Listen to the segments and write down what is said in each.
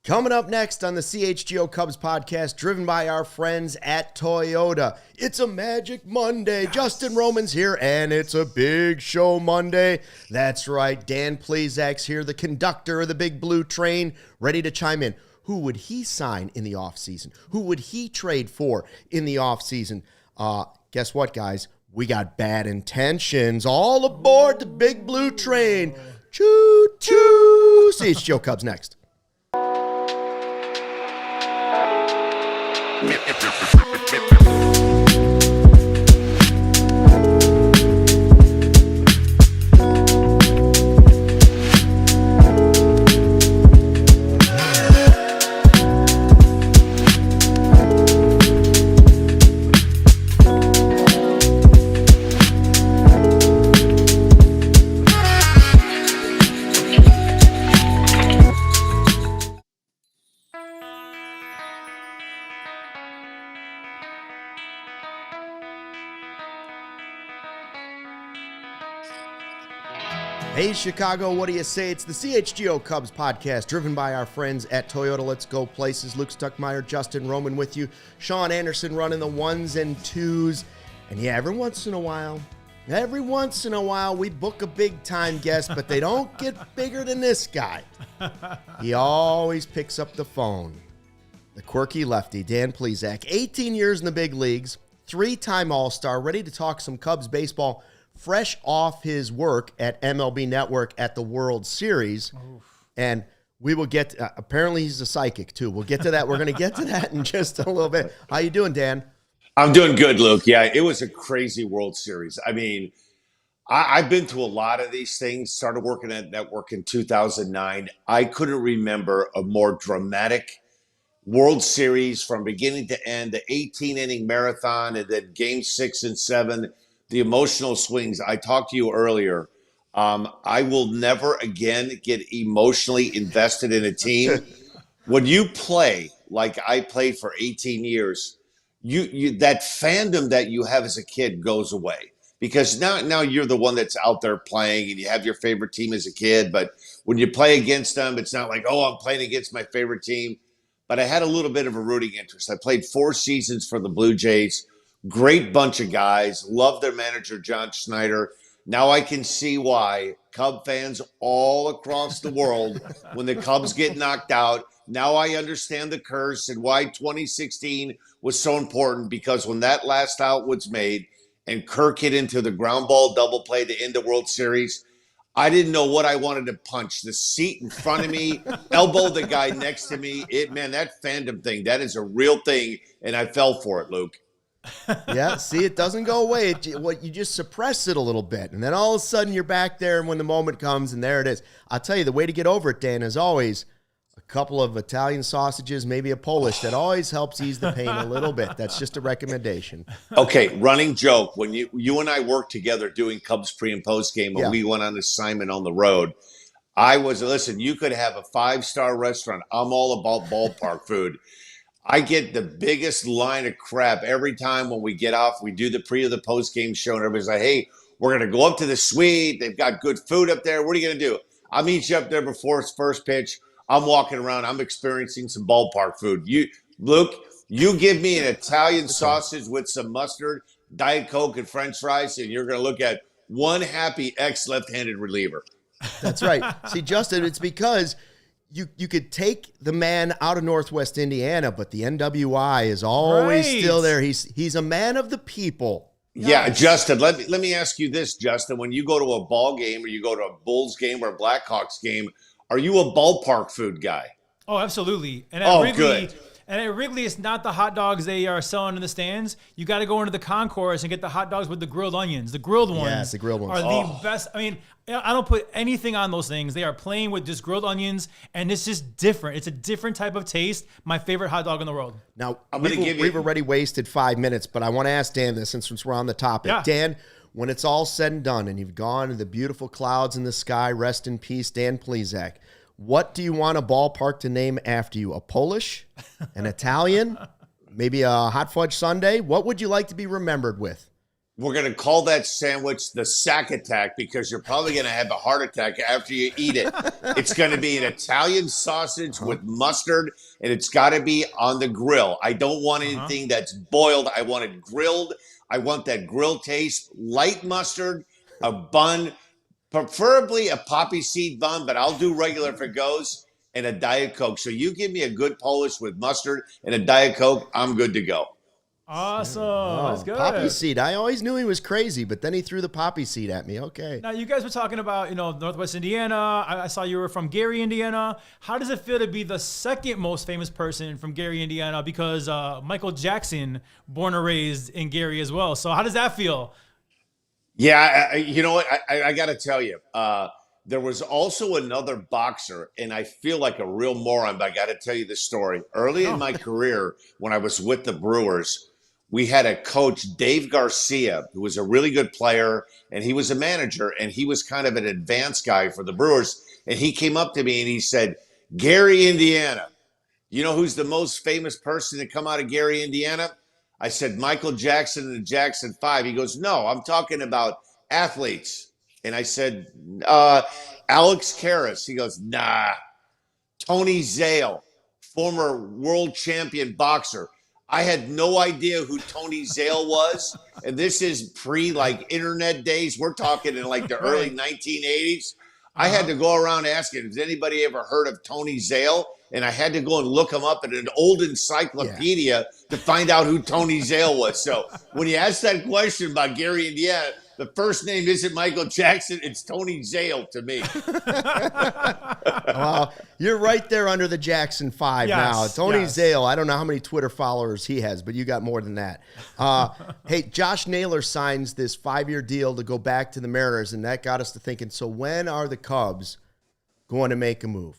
Coming up next on the CHGO Cubs podcast, driven by our friends at Toyota. It's a Magic Monday. Yes. Justin Roman's here, and it's a big show Monday. That's right. Dan Plesac's here, the conductor of the Big Blue Train, ready to chime in. Who would he sign in the offseason? Who would he trade for in the offseason? Guess what, guys? We got bad intentions. All aboard the Big Blue Train. Choo-choo. CHGO Cubs next. Hey, Chicago, what do you say? It's the CHGO Cubs podcast, driven by our friends at Toyota. Let's go places. Luke Stuckmeyer, Justin Roman with you. Sean Anderson running the ones and twos. And yeah, every once in a while, we book a big-time guest, but they don't get bigger than this guy. He always picks up the phone. The quirky lefty, Dan Plesac, 18 years in the big leagues, 3-time All-Star, ready to talk some Cubs baseball, fresh off his work at MLB Network at the World Series. Oof. And we will get, apparently he's a psychic too. We'll get to that. We're going to get to that in just a little bit. How you doing, Dan? I'm doing good, Luke. Yeah, it was a crazy World Series. I mean, I've been to a lot of these things, started working at Network in 2009. I couldn't remember a more dramatic World Series from beginning to end, the 18-inning marathon, and then game 6 and 7, the emotional swings. I talked to you earlier. I will never again get emotionally invested in a team. When you play like I played for 18 years, you that fandom that you have as a kid goes away, because now you're the one that's out there playing and you have your favorite team as a kid. But when you play against them, it's not like, oh, I'm playing against my favorite team. But I had a little bit of a rooting interest. I played 4 seasons for the Blue Jays. Great bunch of guys. Love their manager, John Schneider. Now I can see why Cub fans all across the world, when the Cubs get knocked out, now I understand the curse and why 2016 was so important, because when that last out was made and Kirk hit into the ground ball double play to end the World Series, I didn't know what I wanted to punch. The seat in front of me, elbow the guy next to me. That fandom thing, that is a real thing, and I fell for it, Luke. Yeah, see, it doesn't go away. You just suppress it a little bit, and then all of a sudden you're back there, and when the moment comes, and there it is. I'll tell you, the way to get over it, Dan, is always a couple of Italian sausages, maybe a Polish. That always helps ease the pain a little bit. That's just a recommendation. Okay, running joke. When you and I worked together doing Cubs pre- and post-game, and we went on assignment on the road, listen, you could have a 5-star restaurant. I'm all about ballpark food. I get the biggest line of crap every time when we get off. We do the pre or the post game show, and everybody's like, hey, we're going to go up to the suite. They've got good food up there. What are you going to do? I'll meet you up there before it's first pitch. I'm walking around. I'm experiencing some ballpark food. Luke, you give me an Italian sausage with some mustard, Diet Coke, and French fries, and you're going to look at one happy ex-left-handed reliever. That's right. See, Justin, it's because you could take the man out of Northwest Indiana, but the NWI is always still there. He's a man of the people. Yeah, Justin, let me ask you this, Justin. When you go to a ball game, or you go to a Bulls game or a Blackhawks game, are you a ballpark food guy? Oh, absolutely. And good. And at Wrigley, it's not the hot dogs they are selling in the stands. You got to go into the concourse and get the hot dogs with the grilled onions. The grilled ones, yes, the grilled ones are the best. I mean, I don't put anything on those things. They are plain with just grilled onions, and it's just different. It's a different type of taste. My favorite hot dog in the world. Now, we've already wasted 5 minutes, but I want to ask Dan this since we're on the topic. Yeah. Dan, when it's all said and done and you've gone to the beautiful clouds in the sky, rest in peace, Dan Plesac, what do you want a ballpark to name after you? A Polish? An Italian? Maybe a hot fudge sundae? What would you like to be remembered with? We're going to call that sandwich the sack attack because you're probably going to have a heart attack after you eat it. It's going to be an Italian sausage with mustard, and it's got to be on the grill. I don't want anything that's boiled. I want it grilled. I want that grill taste, light mustard, a bun, preferably a poppy seed bun, but I'll do regular if it goes, and a Diet Coke. So you give me a good Polish with mustard and a Diet Coke, I'm good to go. Awesome. That's good. Poppy seed. I always knew he was crazy, but then he threw the poppy seed at me. Okay. Now, you guys were talking about, Northwest Indiana. I saw you were from Gary, Indiana. How does it feel to be the second most famous person from Gary, Indiana? Because Michael Jackson, born and raised in Gary as well. So how does that feel? Yeah, you know what? I got to tell you, there was also another boxer, and I feel like a real moron, but I got to tell you this story. Early in my career, when I was with the Brewers, we had a coach, Dave Garcia, who was a really good player, and he was a manager, and he was kind of an advanced guy for the Brewers. And he came up to me and he said, Gary, Indiana, you know who's the most famous person to come out of Gary, Indiana? I said, Michael Jackson and the Jackson 5. He goes, no, I'm talking about athletes. And I said, Alex Karras. He goes, nah, Tony Zale, former world champion boxer. I had no idea who Tony Zale was. And this is internet days. We're talking in the early 1980s. I had to go around asking, has anybody ever heard of Tony Zale? And I had to go and look him up in an old encyclopedia to find out who Tony Zale was. So when you ask that question about Gary, Indiana, the first name isn't Michael Jackson. It's Tony Zale to me. Well, you're right there under the Jackson 5 now. Tony Zale, I don't know how many Twitter followers he has, but you got more than that. Hey, Josh Naylor signs this 5-year deal to go back to the Mariners, and that got us to thinking, so when are the Cubs going to make a move?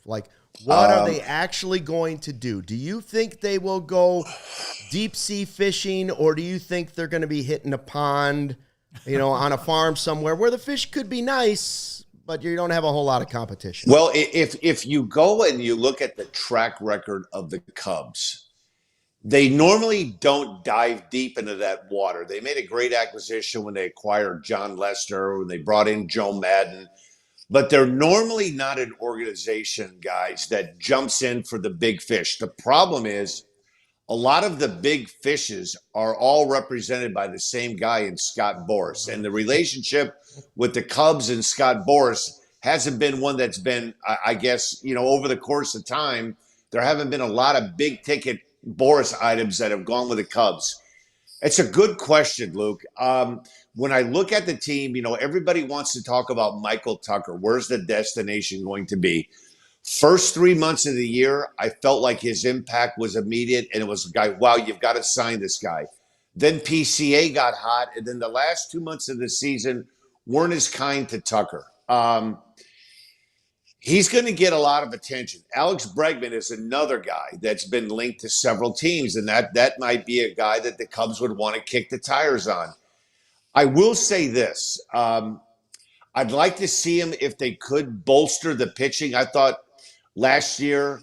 What are they actually going to do? Do you think they will go deep sea fishing, or do you think they're going to be hitting a pond, on a farm somewhere where the fish could be nice, but you don't have a whole lot of competition? Well, if you go and you look at the track record of the Cubs, they normally don't dive deep into that water. They made a great acquisition when they acquired John Lester, when they brought in Joe Madden. But they're normally not an organization, guys, that jumps in for the big fish. The problem is a lot of the big fishes are all represented by the same guy in Scott Boras. And the relationship with the Cubs and Scott Boras hasn't been one that's been, I guess, over the course of time, there haven't been a lot of big ticket Boras items that have gone with the Cubs. It's a good question, Luke. When I look at the team, everybody wants to talk about Michael Tucker. Where's the destination going to be? First 3 months of the year, I felt like his impact was immediate, and it was a guy, wow, you've got to sign this guy. Then PCA got hot, and then the last 2 months of the season weren't as kind to Tucker. He's going to get a lot of attention. Alex Bregman is another guy that's been linked to several teams, and that might be a guy that the Cubs would want to kick the tires on. I will say this. I'd like to see him if they could bolster the pitching. I thought last year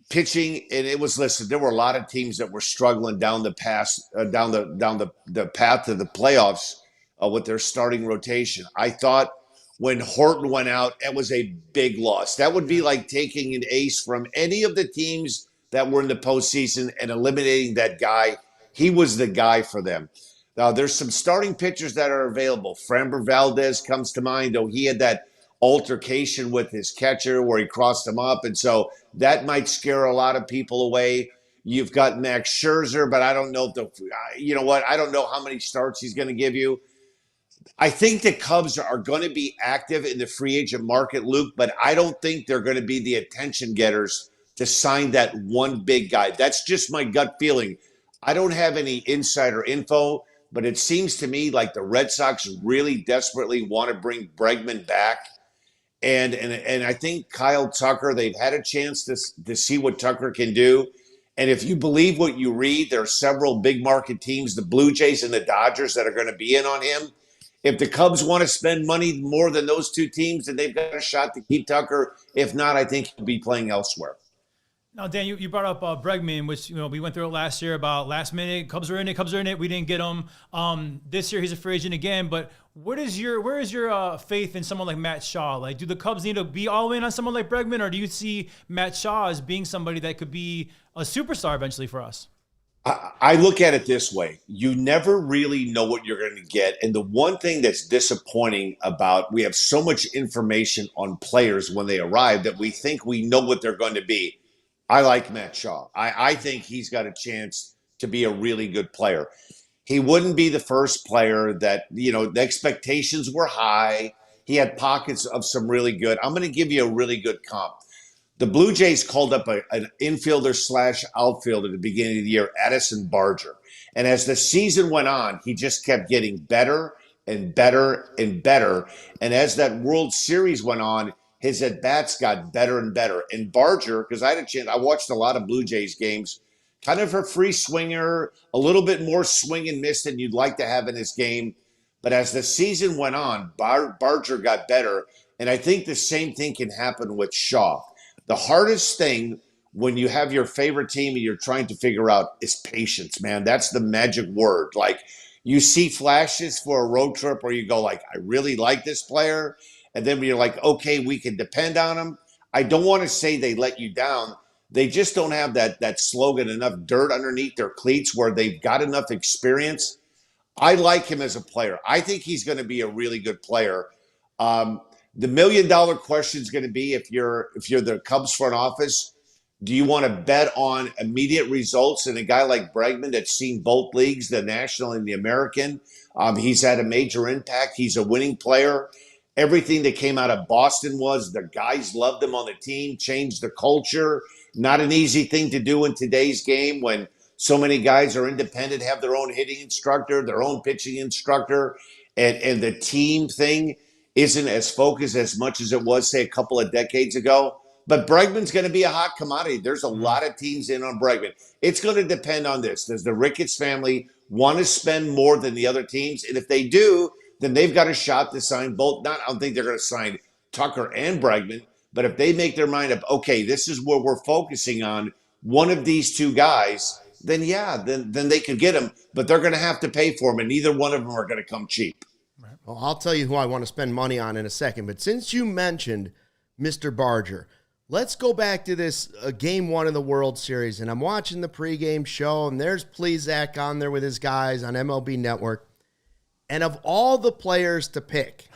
pitching, and it was, listen, there were a lot of teams that were struggling down the path down the path to the playoffs with their starting rotation. I thought when Horton went out, it was a big loss. That would be like taking an ace from any of the teams that were in the postseason and eliminating that guy. He was the guy for them. Now, there's some starting pitchers that are available. Framber Valdez comes to mind, though he had that altercation with his catcher where he crossed him up, and so that might scare a lot of people away. You've got Max Scherzer, but I don't know I don't know how many starts he's going to give you. I think the Cubs are going to be active in the free agent market, Luke, but I don't think they're going to be the attention getters to sign that one big guy. That's just my gut feeling. I don't have any insider info, but it seems to me like the Red Sox really desperately want to bring Bregman back. And I think Kyle Tucker, they've had a chance to see what Tucker can do. And if you believe what you read, there are several big market teams, the Blue Jays and the Dodgers, that are going to be in on him. If the Cubs want to spend money more than those two teams, then they've got a shot to keep Tucker. If not, I think he'll be playing elsewhere. Now, Dan, you brought up Bregman, which we went through it last year about last minute. Cubs are in it. We didn't get him. This year he's a free agent again. But where is your faith in someone like Matt Shaw? Like, do the Cubs need to be all in on someone like Bregman, or do you see Matt Shaw as being somebody that could be a superstar eventually for us? I look at it this way. You never really know what you're going to get. And the one thing that's disappointing about, we have so much information on players when they arrive that we think we know what they're going to be. I like Matt Shaw. I think he's got a chance to be a really good player. He wouldn't be the first player that, the expectations were high. He had pockets of some really good. I'm going to give you a really good comp. The Blue Jays called up an infielder / outfielder at the beginning of the year, Addison Barger. And as the season went on, he just kept getting better and better and better. And as that World Series went on, his at-bats got better and better. And Barger, because I had a chance, I watched a lot of Blue Jays games, kind of a free swinger, a little bit more swing and miss than you'd like to have in his game. But as the season went on, Barger got better. And I think the same thing can happen with Shaw. The hardest thing when you have your favorite team and you're trying to figure out is patience, man. That's the magic word. Like, you see flashes for a road trip where you go like, I really like this player. And then you're like, okay, we can depend on them. I don't want to say they let you down. They just don't have that slogan, enough dirt underneath their cleats where they've got enough experience. I like him as a player. I think he's going to be a really good player. The $1 million question is going to be, if you're the Cubs front office, do you want to bet on immediate results in a guy like Bregman that's seen both leagues, the National and the American? He's had a major impact. He's a winning player. Everything that came out of Boston was the guys loved him on the team, changed the culture. Not an easy thing to do in today's game when so many guys are independent, have their own hitting instructor, their own pitching instructor, and the team thing isn't as focused as much as it was, say, a couple of decades ago. But Bregman's going to be a hot commodity. There's a lot of teams in on Bregman. It's going to depend on this. Does the Ricketts family want to spend more than the other teams? And if they do, then they've got a shot to sign both. I don't think they're going to sign Tucker and Bregman, but if they make their mind up, okay, this is where we're focusing on one of these two guys, then yeah, then they can get him, but they're going to have to pay for him, and neither one of them are going to come cheap. Well, I'll tell you who I want to spend money on in a second, but since you mentioned Mr. Barger, let's go back to this game one of the World Series, and I'm watching the pregame show, and there's Plesac on there with his guys on MLB Network. And of all the players to pick,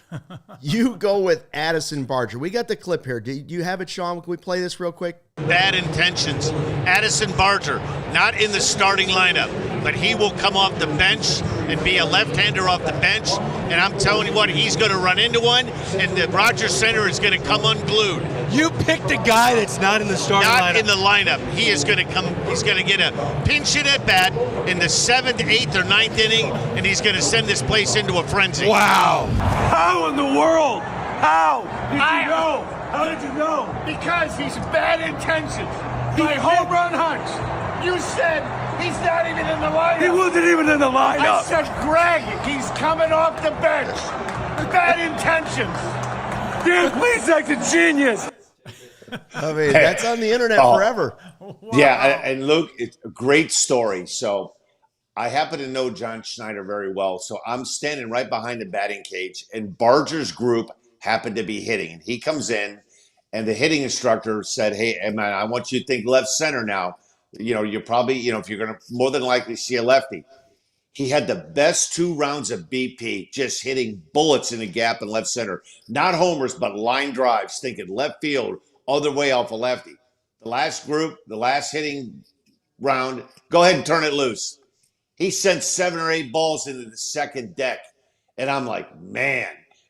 you go with Addison Barger. We got the clip here. Do you have it, Sean? Can we play this real quick? Bad intentions. Addison Barger, not in the starting lineup, but he will come off the bench and be a left-hander off the bench. And I'm telling you what, he's going to run into one, and the Rogers Center is going to come unglued. You picked a guy that's not in the starting lineup. Not in the lineup. He is going to come. He's going to get a pinch hit at bat in the 7th, 8th, or 9th inning, and he's going to send this place into a frenzy. Wow. How in the world? How did you know? How did you know? Because he's bad intentions. My home run hunch. You said he's not even in the lineup. He wasn't even in the lineup. I said, Greg, he's coming off the bench. Bad intentions. Dan Plesac's a genius. I mean, that's on the internet forever. Wow. Yeah, and Luke, it's a great story. So I happen to know John Schneider very well. So I'm standing right behind the batting cage, and Barger's group happened to be hitting. And he comes in, and the hitting instructor said, hey, man, I want you to think left center now. You're probably, if you're going to more than likely see a lefty. He had the best 2 rounds of BP, just hitting bullets in the gap in left center. Not homers, but line drives, thinking left field, other way off a lefty. The last group, the last hitting round, go ahead and turn it loose. He sent 7 or 8 balls into the second deck. And I'm like, man.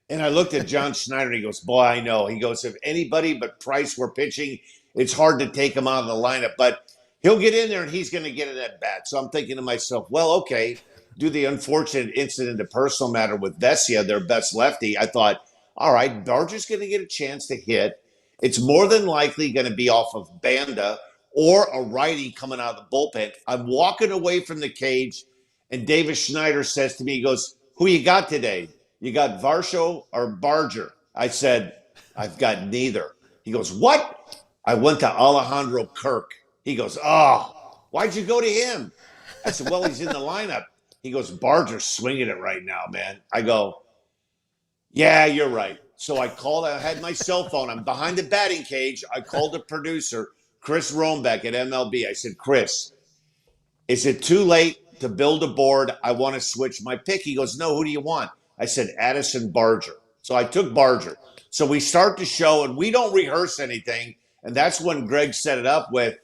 And I looked at John Schneider, and he goes, boy, I know. He goes, if anybody but Price were pitching, it's hard to take him out of the lineup. But he'll get in there, and he's going to get an at-bat. So I'm thinking to myself, well, okay, do the unfortunate incident, a personal matter with Vesia, their best lefty. I thought, all right, Barger's going to get a chance to hit. It's more than likely going to be off of Banda or a righty coming out of the bullpen. I'm walking away from the cage, and David Schneider says to me, he goes, who you got today? You got Varsho or Barger? I said, I've got neither. He goes, what? I went to Alejandro Kirk. He goes, oh, why'd you go to him? I said, well, he's in the lineup. He goes, Barger's swinging it right now, man. I go, yeah, you're right. So I called. I had my cell phone. I'm behind the batting cage. I called the producer, Chris Romebeck at MLB. I said, Chris, is it too late to build a board? I want to switch my pick. He goes, no, who do you want? I said, Addison Barger. So I took Barger. So we start the show, and we don't rehearse anything. And that's when Greg set it up with,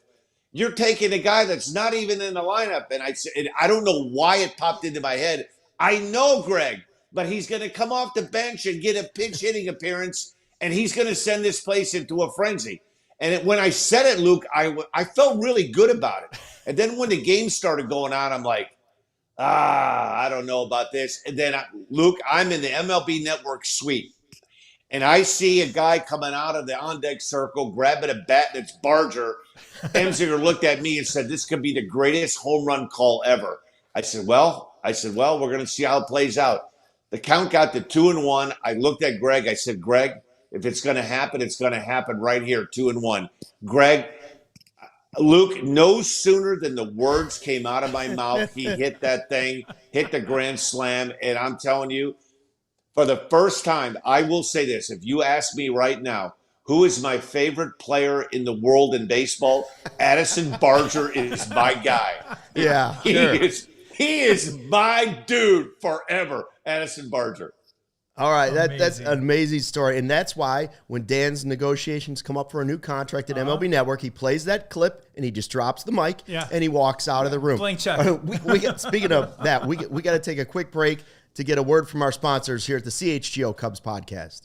you're taking a guy that's not even in the lineup. And I said, I don't know why it popped into my head. I know Greg, but he's going to come off the bench and get a pinch hitting appearance, and he's going to send this place into a frenzy. And when I said it, Luke, I felt really good about it. And then when the game started going on, I'm like, I don't know about this. And then, Luke, I'm in the MLB Network suite, and I see a guy coming out of the on-deck circle, grabbing a bat that's Barger. Emsinger looked at me and said, this could be the greatest home run call ever. I said, well, we're going to see how it plays out. The count got to 2-1. I looked at Greg. I said, Greg, if it's going to happen, it's going to happen right here, 2-1. Greg, Luke, no sooner than the words came out of my mouth, he hit that thing, hit the grand slam. And I'm telling you, for the first time, I will say this. If you ask me right now, who is my favorite player in the world in baseball? Addison Barger is my guy. Yeah, He is my dude forever, Addison Barger. All right, that's an amazing story. And that's why when Dan's negotiations come up for a new contract at MLB Network, he plays that clip and he just drops the mic and he walks out of the room. Blank check. Speaking of that, we got to take a quick break to get a word from our sponsors here at the CHGO Cubs podcast.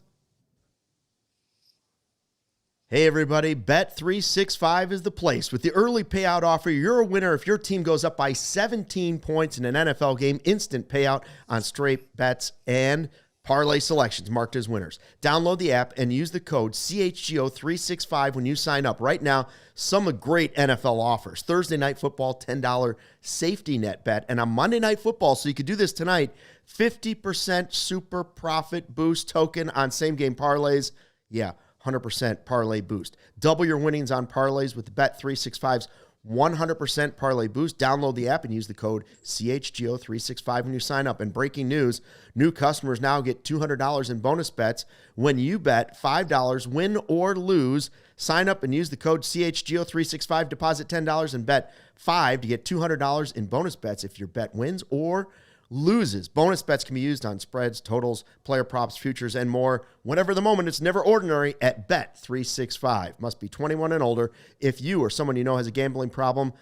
Hey everybody, Bet365 is the place. With the early payout offer, you're a winner if your team goes up by 17 points in an NFL game. Instant payout on straight bets and parlay selections marked as winners. Download the app and use the code CHGO365 when you sign up. Right now, some great NFL offers. Thursday Night Football, $10 safety net bet. And on Monday Night Football, so you could do this tonight, 50% super profit boost token on same-game parlays. Yeah, 100% parlay boost. Double your winnings on parlays with the Bet365's 100% parlay boost. Download the app and use the code CHGO365 when you sign up. And breaking news, new customers now get $200 in bonus bets when you bet $5, win or lose. Sign up and use the code CHGO365, deposit $10 and bet $5 to get $200 in bonus bets if your bet wins or loses. Bonus bets can be used on spreads, totals, player props, futures, and more. Whenever the moment, it's never ordinary at Bet365. Must be 21 and older. If you or someone you know has a gambling problem,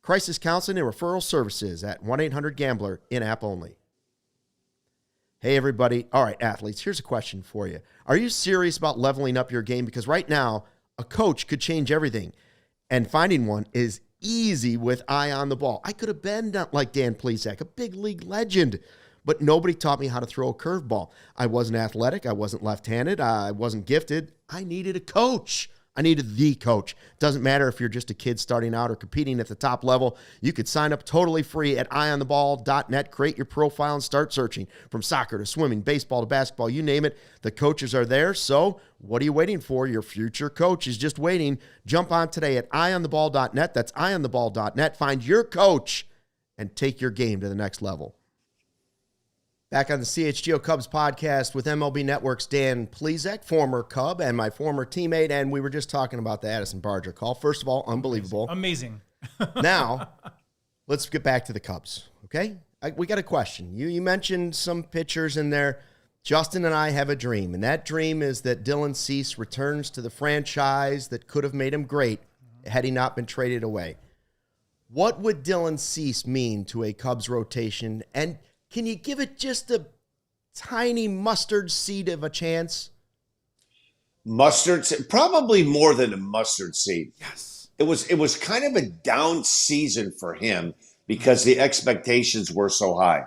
crisis counseling and referral services at 1-800-GAMBLER, in-app only. Hey, everybody. All right, athletes, here's a question for you. Are you serious about leveling up your game? Because right now, a coach could change everything, and finding one is easy with eye on the ball. I could have been like Dan Plesac, a big league legend, but nobody taught me how to throw a curveball. I wasn't athletic. I wasn't left-handed. I wasn't gifted. I needed a coach. I needed the coach. Doesn't matter if you're just a kid starting out or competing at the top level. You could sign up totally free at eyeontheball.net. Create your profile and start searching. From soccer to swimming, baseball to basketball, you name it. The coaches are there. So what are you waiting for? Your future coach is just waiting. Jump on today at eyeontheball.net. That's eyeontheball.net. Find your coach and take your game to the next level. Back on the CHGO Cubs podcast with MLB Network's Dan Plesac, former Cub and my former teammate, and we were just talking about the Addison Barger call. First of all, unbelievable. Amazing. Now, let's get back to the Cubs, okay? We got a question. You mentioned some pitchers in there. Justin and I have a dream, and that dream is that Dylan Cease returns to the franchise that could have made him great had he not been traded away. What would Dylan Cease mean to a Cubs rotation, and can you give it just a tiny mustard seed of a chance? Mustard seed, probably more than a mustard seed. Yes. It was kind of a down season for him because the expectations were so high.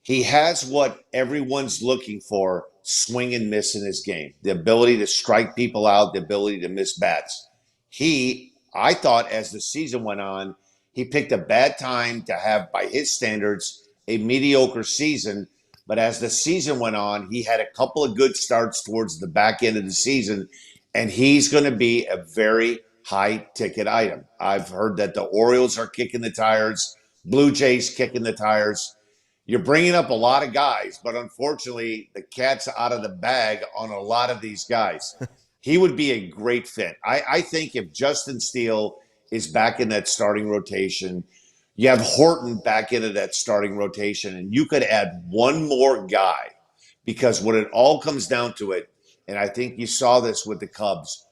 He has what everyone's looking for, swing and miss in his game. The ability to strike people out, the ability to miss bats. I thought as the season went on, he picked a bad time to have, by his standards, a mediocre season, but as the season went on, he had a couple of good starts towards the back end of the season, and he's going to be a very high ticket item. I've heard that the Orioles are kicking the tires, Blue Jays kicking the tires. You're bringing up a lot of guys, but unfortunately, the cat's out of the bag on a lot of these guys. He would be a great fit. I think if Justin Steele is back in that starting rotation, you have Horton back into that starting rotation, and you could add one more guy, because when it all comes down to it, and I think you saw this with the Cubs,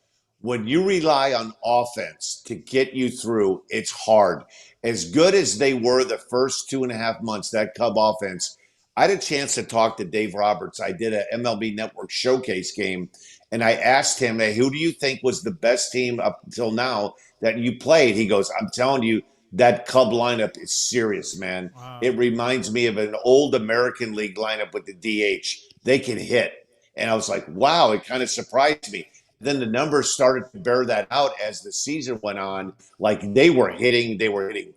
when you rely on offense to get you through, it's hard. As good as they were the first 2.5 months, that Cub offense, I had a chance to talk to Dave Roberts. I did an MLB Network showcase game, and I asked him, hey, who do you think was the best team up until now that you played? He goes, I'm telling you, that Cub lineup is serious, man. Wow. It reminds me of an old American League lineup with the DH. They can hit. And I was like, wow, it kind of surprised me. Then the numbers started to bear that out as the season went on. Like they were hitting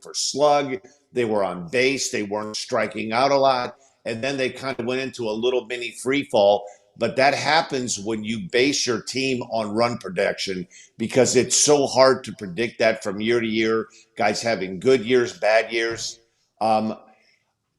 for slug. They were on base. They weren't striking out a lot. And then they kind of went into a little mini free fall. But that happens when you base your team on run production, because it's so hard to predict that from year to year, guys having good years, bad years.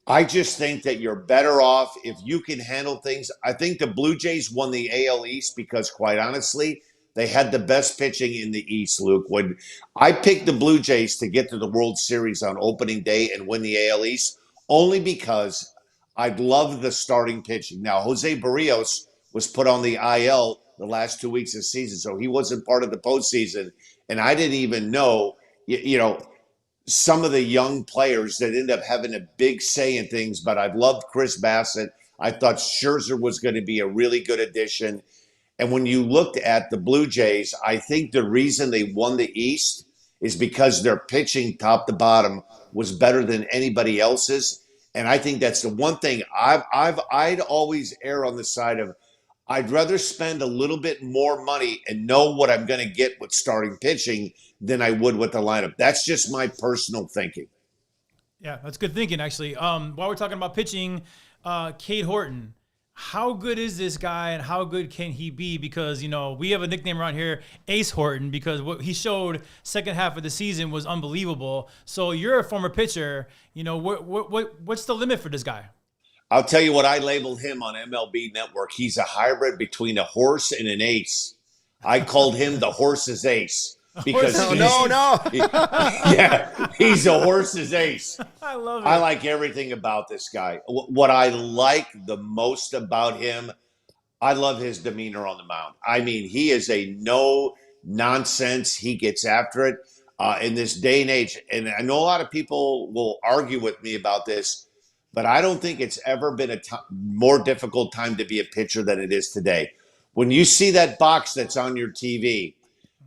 I just think that you're better off if you can handle things. I think the Blue Jays won the AL East because, quite honestly, they had the best pitching in the East, Luke. When I picked the Blue Jays to get to the World Series on opening day and win the AL East, only because I love the starting pitching. Now, Jose Barrios was put on the IL the last 2 weeks of the season, so he wasn't part of the postseason. And I didn't even know, some of the young players that end up having a big say in things. But I loved Chris Bassett. I thought Scherzer was going to be a really good addition. And when you looked at the Blue Jays, I think the reason they won the East is because their pitching top to bottom was better than anybody else's. And I think that's the one thing I'd always err on the side of, I'd rather spend a little bit more money and know what I'm going to get with starting pitching than I would with the lineup. That's just my personal thinking. Yeah, that's good thinking, actually. While we're talking about pitching, Cade Horton, how good is this guy and how good can he be? Because, we have a nickname around here, Ace Horton, because what he showed second half of the season was unbelievable. So you're a former pitcher. What's the limit for this guy? I'll tell you what I labeled him on MLB Network. He's a hybrid between a horse and an ace. I called him the horse's ace because he's a horse's ace. I love it. I like everything about this guy. What I like the most about him, I love his demeanor on the mound. I mean, he is a no nonsense. He gets after it in this day and age. And I know a lot of people will argue with me about this, but I don't think it's ever been a more difficult time to be a pitcher than it is today. When you see that box that's on your TV,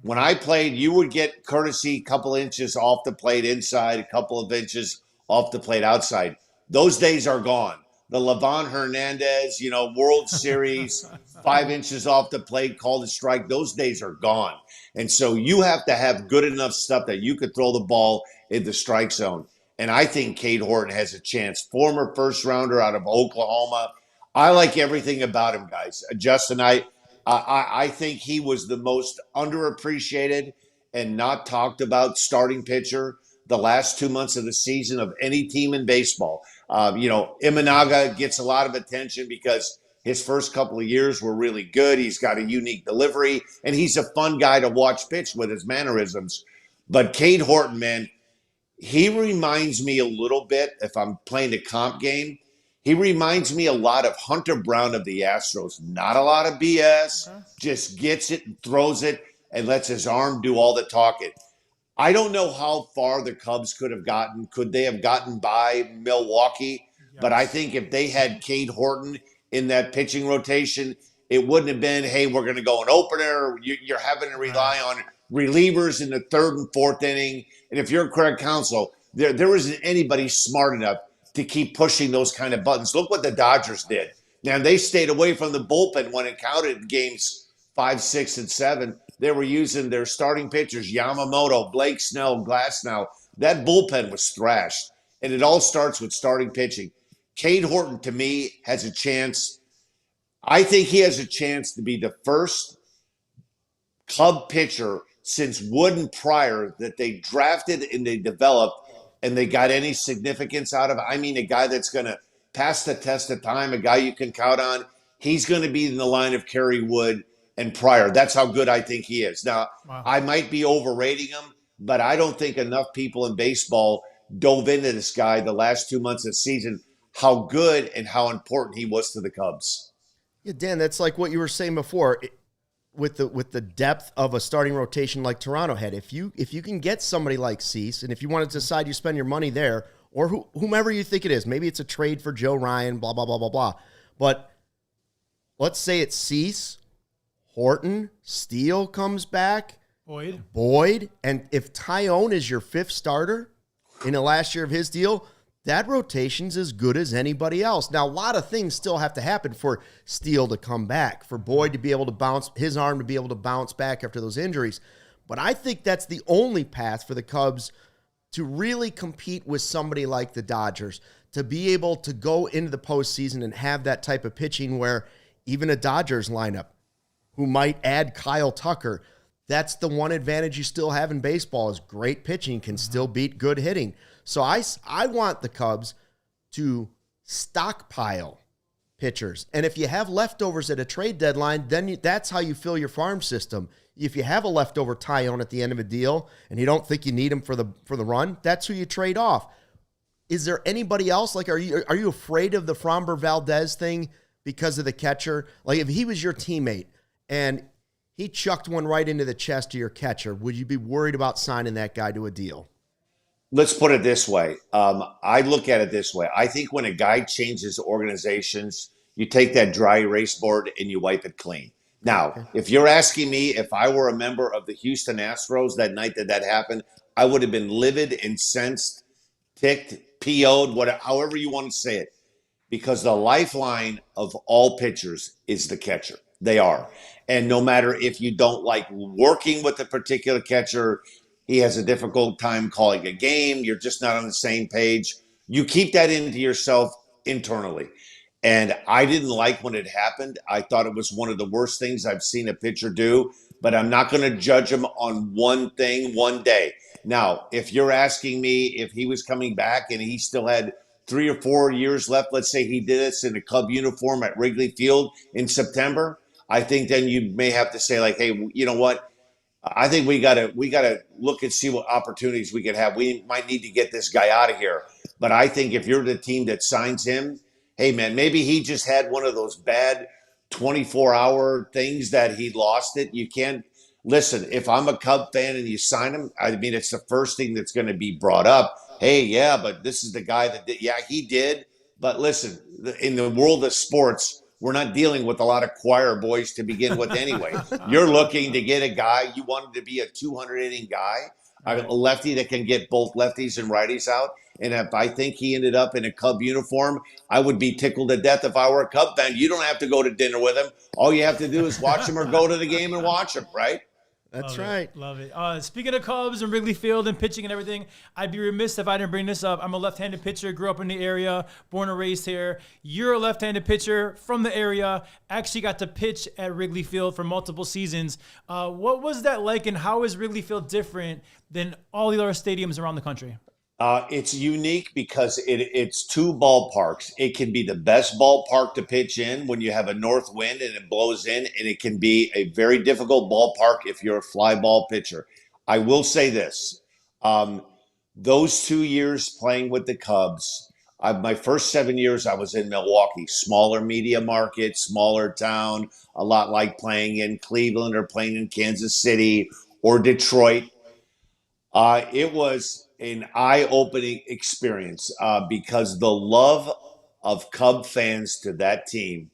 when I played, you would get courtesy a couple inches off the plate inside, a couple of inches off the plate outside. Those days are gone. The Levon Hernandez, World Series, 5 inches off the plate, called a strike. Those days are gone. And so you have to have good enough stuff that you could throw the ball in the strike zone. And I think Cade Horton has a chance. Former first rounder out of Oklahoma. I like everything about him, guys. Justin, I think he was the most underappreciated and not talked about starting pitcher the last 2 months of the season of any team in baseball. Imanaga gets a lot of attention because his first couple of years were really good. He's got a unique delivery, and he's a fun guy to watch pitch with his mannerisms. But Cade Horton, man, he reminds me a little bit, if I'm playing a comp game, he reminds me a lot of Hunter Brown of the Astros. Not a lot of BS, just gets it and throws it and lets his arm do all the talking. I don't know how far the Cubs could have gotten. Could they have gotten by Milwaukee? Yes. But I think if they had Cade Horton in that pitching rotation, it wouldn't have been, hey, we're going to go an opener. You're having to rely on relievers in the third and fourth inning. And if you're Craig Counsell, there isn't anybody smart enough to keep pushing those kind of buttons. Look what the Dodgers did. Now, they stayed away from the bullpen when it counted in games 5, 6, and 7. They were using their starting pitchers, Yamamoto, Blake Snell, Glasnow. That bullpen was thrashed. And it all starts with starting pitching. Cade Horton, to me, has a chance. I think he has a chance to be the first Cub pitcher since Wood and Pryor that they drafted and they developed and they got any significance out of. I mean, a guy that's going to pass the test of time, a guy you can count on. He's going to be in the line of Kerry, Wood, and Pryor. That's how good I think he is. Now, Wow. I might be overrating him, but I don't think enough people in baseball dove into this guy the last 2 months of the season, how good and how important he was to the Cubs. Yeah, Dan, that's like what you were saying before. With the depth of a starting rotation like Toronto had, if you can get somebody like Cease, and if you want to decide you spend your money there, or whomever you think it is, maybe it's a trade for Joe Ryan, blah, blah, blah, blah, blah. But let's say it's Cease, Horton, Steele comes back, Boyd, and if Tyone is your fifth starter in the last year of his deal, that rotation's as good as anybody else. Now, a lot of things still have to happen for Steele to come back, for Boyd to be able to bounce, his arm to be able to bounce back after those injuries. But I think that's the only path for the Cubs to really compete with somebody like the Dodgers, to be able to go into the postseason and have that type of pitching where even a Dodgers lineup, who might add Kyle Tucker, that's the one advantage you still have in baseball is great pitching can still beat good hitting. So I want the Cubs to stockpile pitchers. And if you have leftovers at a trade deadline, then that's how you fill your farm system. If you have a leftover Tyone at the end of a deal and you don't think you need him for the run, that's who you trade off. Is there anybody else? Like, are you afraid of the Framber Valdez thing because of the catcher? Like, if he was your teammate and he chucked one right into the chest of your catcher, would you be worried about signing that guy to a deal? Let's put it this way. I look at it this way. I think when a guy changes organizations, you take that dry erase board and you wipe it clean. Now, if you're asking me if I were a member of the Houston Astros that night that happened, I would have been livid, incensed, ticked, PO'd, whatever, however you want to say it, because the lifeline of all pitchers is the catcher. They are. And no matter if you don't like working with a particular catcher, he has a difficult time calling a game, you're just not on the same page, you keep that into yourself internally. And I didn't like when it happened. I thought it was one of the worst things I've seen a pitcher do, but I'm not going to judge him on one thing one day. Now, if you're asking me if he was coming back and he still had 3 or 4 years left, let's say he did this in a Cub uniform at Wrigley Field in September, I think then you may have to say, like, hey, you know what? I think we gotta look and see what opportunities we could have. We might need to get this guy out of here. But I think if you're the team that signs him, hey, man, maybe he just had one of those bad 24-hour things that he lost it. You can't – listen, if I'm a Cub fan and you sign him, I mean, it's the first thing that's going to be brought up. Hey, yeah, but this is the guy that did – yeah, he did. But listen, in the world of sports, we're not dealing with a lot of choir boys to begin with anyway. You're looking to get a guy – you wanted to be a 200-inning guy, a lefty that can get both lefties and righties out. And if I think he ended up in a Cub uniform, I would be tickled to death if I were a Cub fan. You don't have to go to dinner with him. All you have to do is watch him or go to the game and watch him, right? That's right. Love it. Speaking of Cubs and Wrigley Field and pitching and everything, I'd be remiss if I didn't bring this up. I'm a left-handed pitcher, grew up in the area, born and raised here. You're a left-handed pitcher from the area, actually got to pitch at Wrigley Field for multiple seasons. What was that like, and how is Wrigley Field different than all the other stadiums around the country? It's unique because it's two ballparks. It can be the best ballpark to pitch in when you have a north wind and it blows in, and it can be a very difficult ballpark if you're a fly ball pitcher. I will say this. Those 2 years playing with the Cubs, my first 7 years I was in Milwaukee, smaller media market, smaller town, a lot like playing in Cleveland or playing in Kansas City or Detroit. It was an eye-opening experience because the love of Cub fans to that team.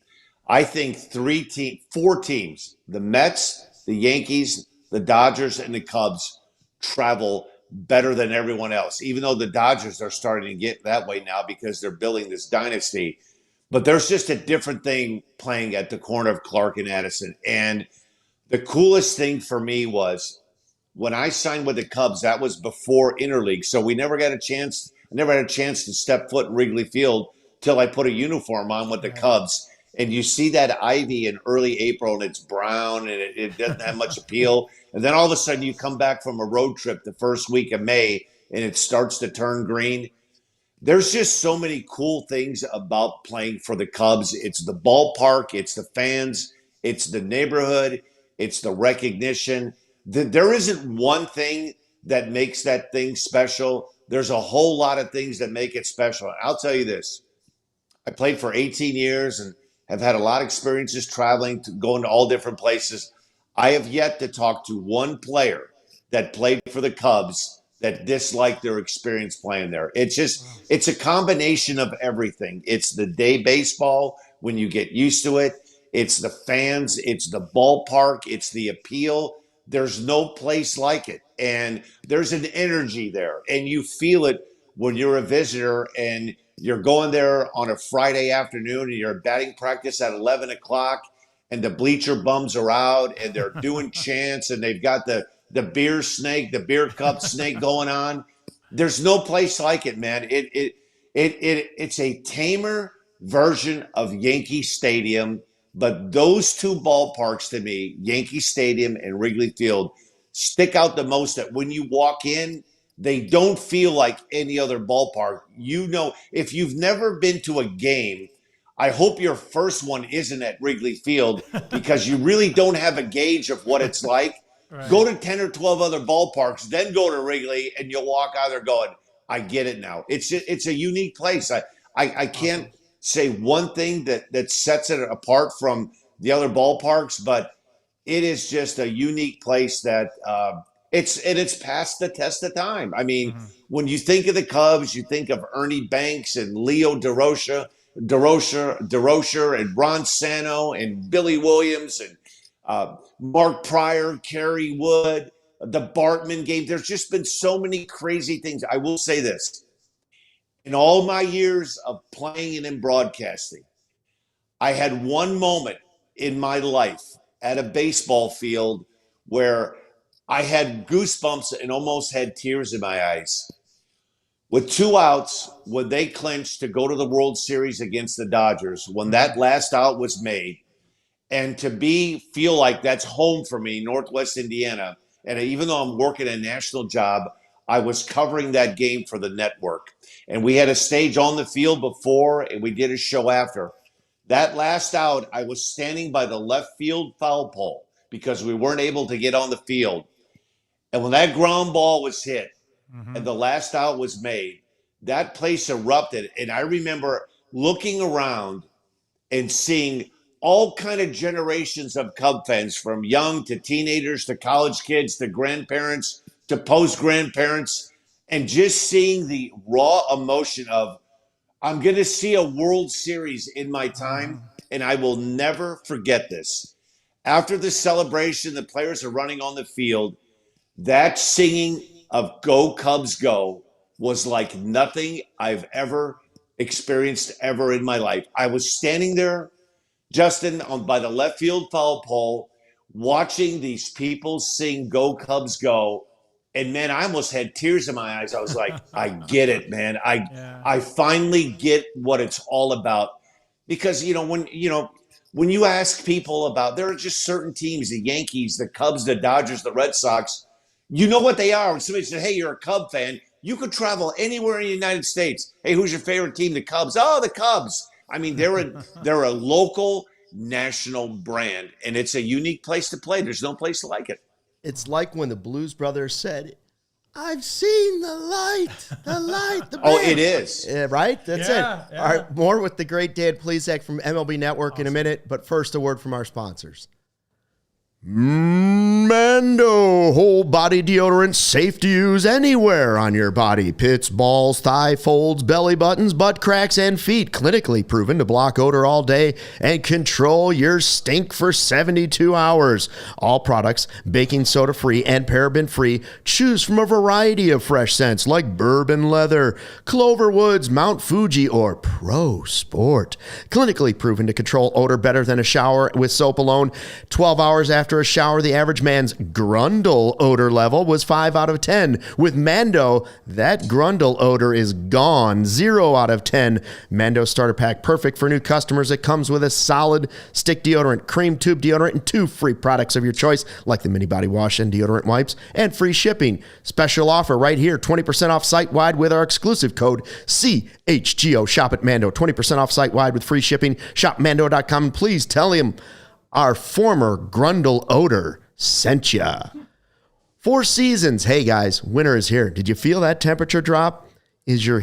I think 4 teams, the Mets, the Yankees, the Dodgers, and the Cubs travel better than everyone else, even though the Dodgers are starting to get that way now because they're building this dynasty. But there's just a different thing playing at the corner of Clark and Addison. And the coolest thing for me was when I signed with the Cubs, that was before interleague. So we never got a chance. I never had a chance to step foot in Wrigley Field till I put a uniform on with the Cubs. and you see that ivy in early April and it's brown and it doesn't have much appeal. And then all of a sudden you come back from a road trip the first week of May and it starts to turn green. There's just so many cool things about playing for the Cubs. It's the ballpark, it's the fans, it's the neighborhood, it's the recognition. There isn't one thing that makes that thing special. There's a whole lot of things that make it special. I'll tell you this. I played for 18 years and have had a lot of experiences traveling, going to all different places. I have yet to talk to one player that played for the Cubs that disliked their experience playing there. It's a combination of everything. It's the day baseball when you get used to it. It's the fans. It's the ballpark. It's the appeal. There's no place like it. And there's an energy there. And you feel it when you're a visitor and you're going there on a Friday afternoon and you're at batting practice at 11 o'clock and the bleacher bums are out and they're doing chants and they've got the beer snake, the beer cup snake going on. There's no place like it, man. It's a tamer version of Yankee Stadium, but those two ballparks to me, Yankee Stadium and Wrigley Field, stick out the most. That when you walk in, they don't feel like any other ballpark. You know, if you've never been to a game, I hope your first one isn't at Wrigley Field because you really don't have a gauge of what it's like. Right. Go to 10 or 12 other ballparks, then go to Wrigley, and you'll walk out there going, I get it now. It's a unique place. I can't say one thing that sets it apart from the other ballparks, but it is just a unique place that it's past the test of time. I mean, when you think of the Cubs, you think of Ernie Banks and Leo DeRocher and Ron Santo and Billy Williams and Mark Pryor, Kerry Wood, the Bartman game. There's just been so many crazy things. I will say this. In all my years of playing and in broadcasting, I had one moment in my life at a baseball field where I had goosebumps and almost had tears in my eyes. With 2 outs, when they clinched to go to the World Series against the Dodgers, when that last out was made, and to feel like that's home for me, Northwest Indiana, and even though I'm working a national job, I was covering that game for the network. And we had a stage on the field before, and we did a show after. That last out, I was standing by the left field foul pole because we weren't able to get on the field. And when that ground ball was hit and the last out was made, that place erupted. And I remember looking around and seeing all kind of generations of Cub fans, from young to teenagers to college kids to grandparents to post-grandparents, and just seeing the raw emotion of, I'm going to see a World Series in my time, and I will never forget this. After the celebration, the players are running on the field. That singing of Go Cubs Go was like nothing I've ever experienced ever in my life. I was standing there, Justin, by the left field foul pole, watching these people sing Go Cubs Go. And man, I almost had tears in my eyes. I was like, I get it, man. I finally get what it's all about. Because, when you ask people about, there are just certain teams, the Yankees, the Cubs, the Dodgers, the Red Sox, you know what they are. When somebody said, hey, you're a Cub fan, you could travel anywhere in the United States. Hey, who's your favorite team? The Cubs. Oh, the Cubs. I mean, they're a local national brand, and it's a unique place to play. There's no place like it. It's like when the Blues Brothers said, I've seen the light, the Oh, it is. Right? That's it. Yeah. All right, more with the great Dan Plesac from MLB Network in a minute, but first a word from our sponsors. Mando whole body deodorant, safe to use anywhere on your body. Pits, balls, thigh folds, belly buttons, butt cracks, and feet. Clinically proven to block odor all day and control your stink for 72 hours. All products baking soda free and paraben free. Choose from a variety of fresh scents like bourbon leather, clover woods, Mount Fuji, or Pro Sport. Clinically proven to control odor better than a shower with soap alone. 12 hours after a shower, the average man's Grundle odor level was 5 out of 10. With Mando, that Grundle odor is gone. 0 out of 10. Mando starter pack, perfect for new customers. It comes with a solid stick deodorant, cream tube deodorant, and 2 free products of your choice, like the mini body wash and deodorant wipes, and free shipping. Special offer right here, 20% off site-wide with our exclusive code CHGO. Shop at Mando, 20% off site-wide with free shipping. Shop Mando.com, and please tell him our former Grundle odor sent ya. 4 Seasons. Hey guys, winter is here. Did you feel that temperature drop? Is your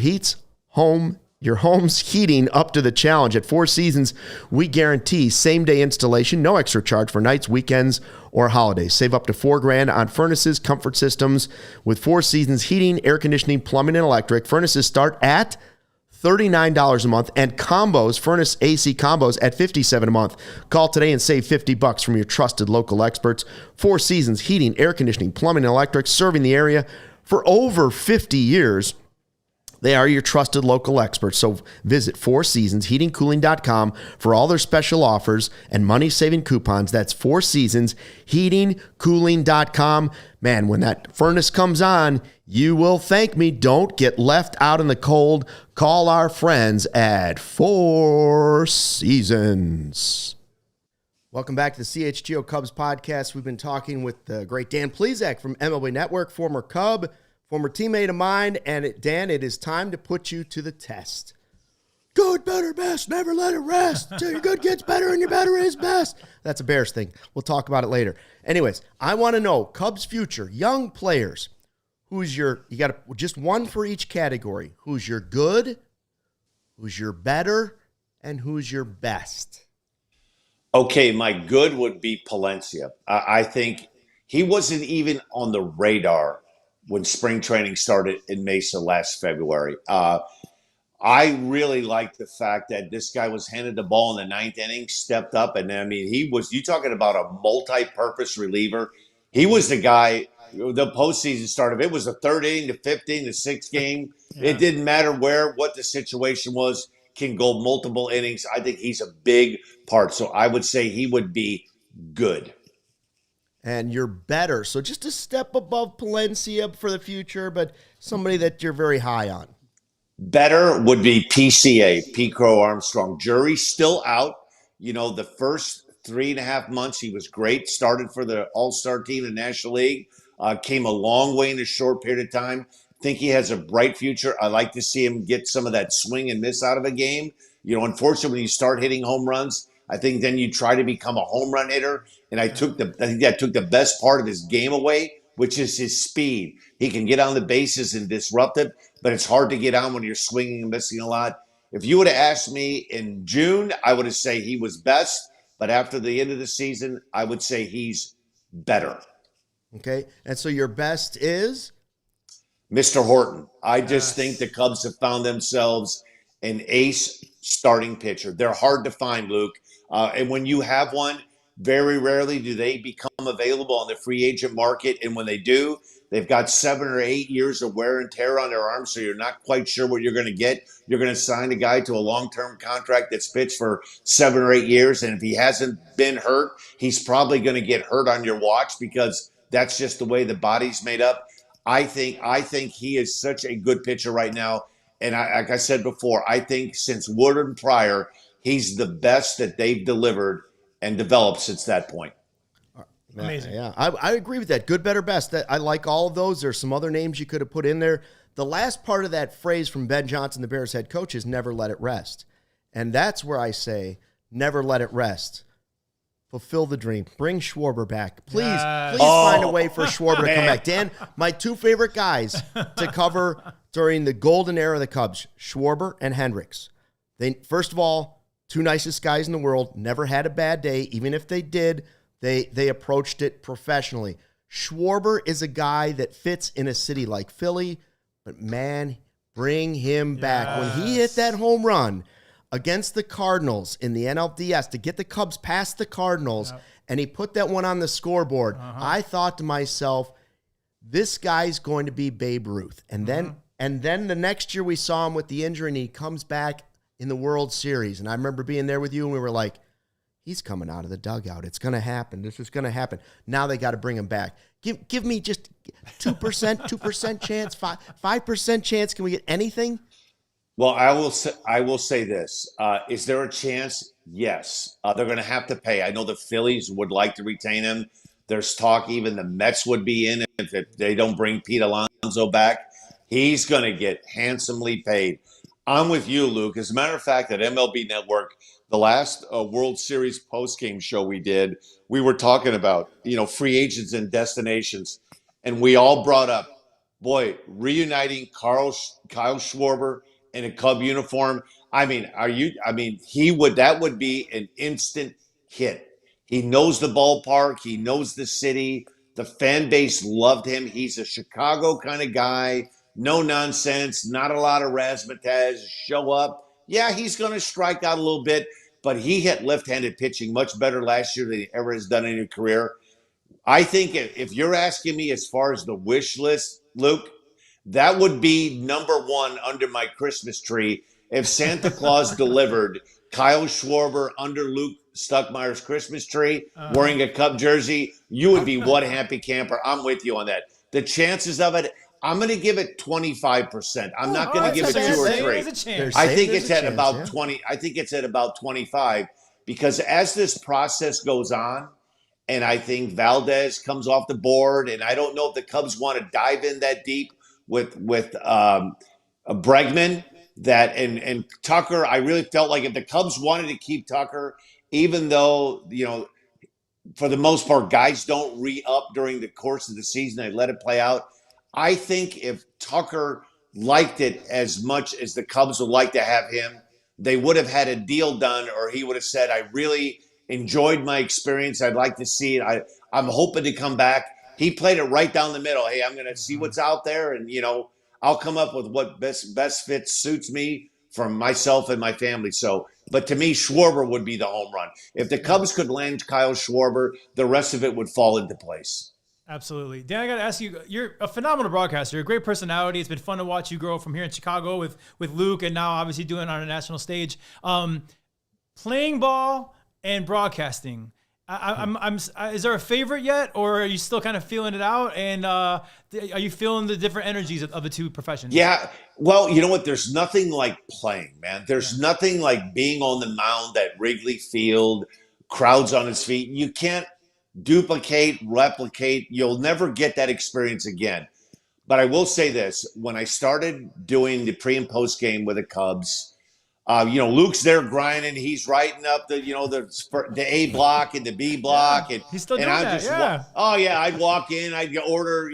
home's heating up to the challenge? At 4 Seasons, we guarantee same-day installation, no extra charge for nights, weekends, or holidays. Save up to $4,000 on furnaces, comfort systems with 4 Seasons heating, air conditioning, plumbing, and electric. Furnaces start at $39 a month, and combos, furnace AC combos, at $57 a month. Call today and save $50 from your trusted local experts. 4 Seasons heating, air conditioning, plumbing, and electric, serving the area for over 50 years. They are your trusted local experts. So visit 4seasonsheatingcooling.com for all their special offers and money-saving coupons. That's 4seasonsheatingcooling.com. Man, when that furnace comes on, you will thank me. Don't get left out in the cold. Call our friends at 4 Seasons. Welcome back to the CHGO Cubs podcast. We've been talking with the great Dan Plesac from MLB Network, former Cub, former teammate of mine. And Dan, it is time to put you to the test. Good, better, best. Never let it rest. Till your good gets better and your better is best. That's a Bears thing. We'll talk about it later. Anyways, I want to know Cubs future, young players. You got just one for each category. Who's your good, who's your better, and who's your best? Okay, my good would be Palencia. I think he wasn't even on the radar when spring training started in Mesa last February. I really like the fact that this guy was handed the ball in the 9th inning, stepped up, and I mean, you talking about a multi-purpose reliever. He was the guy. The postseason started. It was the 3rd inning, the 5th inning, the 6th game. Yeah. It didn't matter what the situation was. Can go multiple innings. I think he's a big part. So I would say he would be good. And you're better. So just a step above Palencia for the future, but somebody that you're very high on. Better would be PCA, Pete Crow-Armstrong. Jury's still out. You know, the first 3.5 months he was great. Started for the All-Star team in the National League. Came a long way in a short period of time. Think he has a bright future. I like to see him get some of that swing and miss out of a game. You know, unfortunately, when you start hitting home runs, I think then you try to become a home run hitter. And I think that took the best part of his game away, which is his speed. He can get on the bases and disrupt it, but it's hard to get on when you're swinging and missing a lot. If you would have asked me in June, I would have said he was best. But after the end of the season, I would say he's better. Okay, and so your best is? Mr. Horton. I just think the Cubs have found themselves an ace starting pitcher. They're hard to find, Luke. And when you have one, very rarely do they become available on the free agent market. And when they do, they've got 7 or 8 years of wear and tear on their arms, so you're not quite sure what you're going to get. You're going to sign a guy to a long-term contract that's pitched for 7 or 8 years, and if he hasn't been hurt, he's probably going to get hurt on your watch because that's just the way the body's made up. I think he is such a good pitcher right now. And like I said before, I think since Woodard and Pryor, he's the best that they've delivered and developed since that point. Amazing. Yeah, I agree with that. Good, better, best. I like all of those. There's some other names you could have put in there. The last part of that phrase from Ben Johnson, the Bears head coach, is never let it rest. And that's where I say never let it rest. Fulfill the dream. Bring Schwarber back. Please find a way for Schwarber to come back. Dan, my 2 favorite guys to cover during the golden era of the Cubs, Schwarber and Hendricks. They, first of all, 2 nicest guys in the world, never had a bad day. Even if they did, they approached it professionally. Schwarber is a guy that fits in a city like Philly, but man, bring him back. When he hit that home run against the Cardinals in the NLDS to get the Cubs past the Cardinals, and he put that one on the scoreboard, I thought to myself, this guy's going to be Babe Ruth. And then the next year we saw him with the injury, and he comes back in the World Series. And I remember being there with you, and we were like, he's coming out of the dugout. It's going to happen. This is going to happen. Now they got to bring him back. Give me just 2%, 2% chance, 5% chance. Can we get anything? Well, I will say this. Is there a chance? Yes. They're going to have to pay. I know the Phillies would like to retain him. There's talk even the Mets would be in if they don't bring Pete Alonso back. He's going to get handsomely paid. I'm with you, Luke. As a matter of fact, at MLB Network, the last World Series post-game show we did, we were talking about, free agents and destinations. And we all brought up, boy, reuniting Kyle Schwarber in a Cub uniform. That would be an instant hit. He knows the ballpark. He knows the city. The fan base loved him. He's a Chicago kind of guy. No nonsense. Not a lot of razzmatazz. Show up. Yeah, he's going to strike out a little bit, but he hit left-handed pitching much better last year than he ever has done in his career. I think if you're asking me as far as the wish list, Luke, that would be number one under my Christmas tree. If Santa Claus delivered Kyle Schwarber under Luke Stuckmeyer's Christmas tree, wearing a Cub jersey, you would be one happy camper. I'm with you on that. The chances of it, I'm going to give it 25%. I'm not going to give it 2 or 3. I think it's at about 20. I think it's at about 25 because as this process goes on, and I think Valdez comes off the board, and I don't know if the Cubs want to dive in that deep with Bregman and Tucker. I really felt like if the Cubs wanted to keep Tucker, even though for the most part guys don't re-up during the course of the season, they let it play out. I think if Tucker liked it as much as the Cubs would like to have him, they would have had a deal done, or he would have said, I really enjoyed my experience. I'd like to see it. I'm hoping to come back. He played it right down the middle. Hey, I'm going to see what's out there, and, I'll come up with what best fits suits me for myself and my family. So, but to me, Schwarber would be the home run. If the Cubs could land Kyle Schwarber, the rest of it would fall into place. Absolutely. Dan, I got to ask you, you're a phenomenal broadcaster. You're a great personality. It's been fun to watch you grow from here in Chicago with Luke and now obviously doing it on a national stage. Playing ball and broadcasting. Is there a favorite yet, or are you still kind of feeling it out? And are you feeling the different energies of the two professions? Yeah. Well, you know what? There's nothing like playing, man. There's nothing like being on the mound at Wrigley Field, crowds on his feet. You can't replicate. You'll never get that experience again. But I will say this. When I started doing the pre and post game with the Cubs, Luke's there grinding. He's writing up the A block and the B block. Yeah, he's still doing that. I'd walk in. I'd order,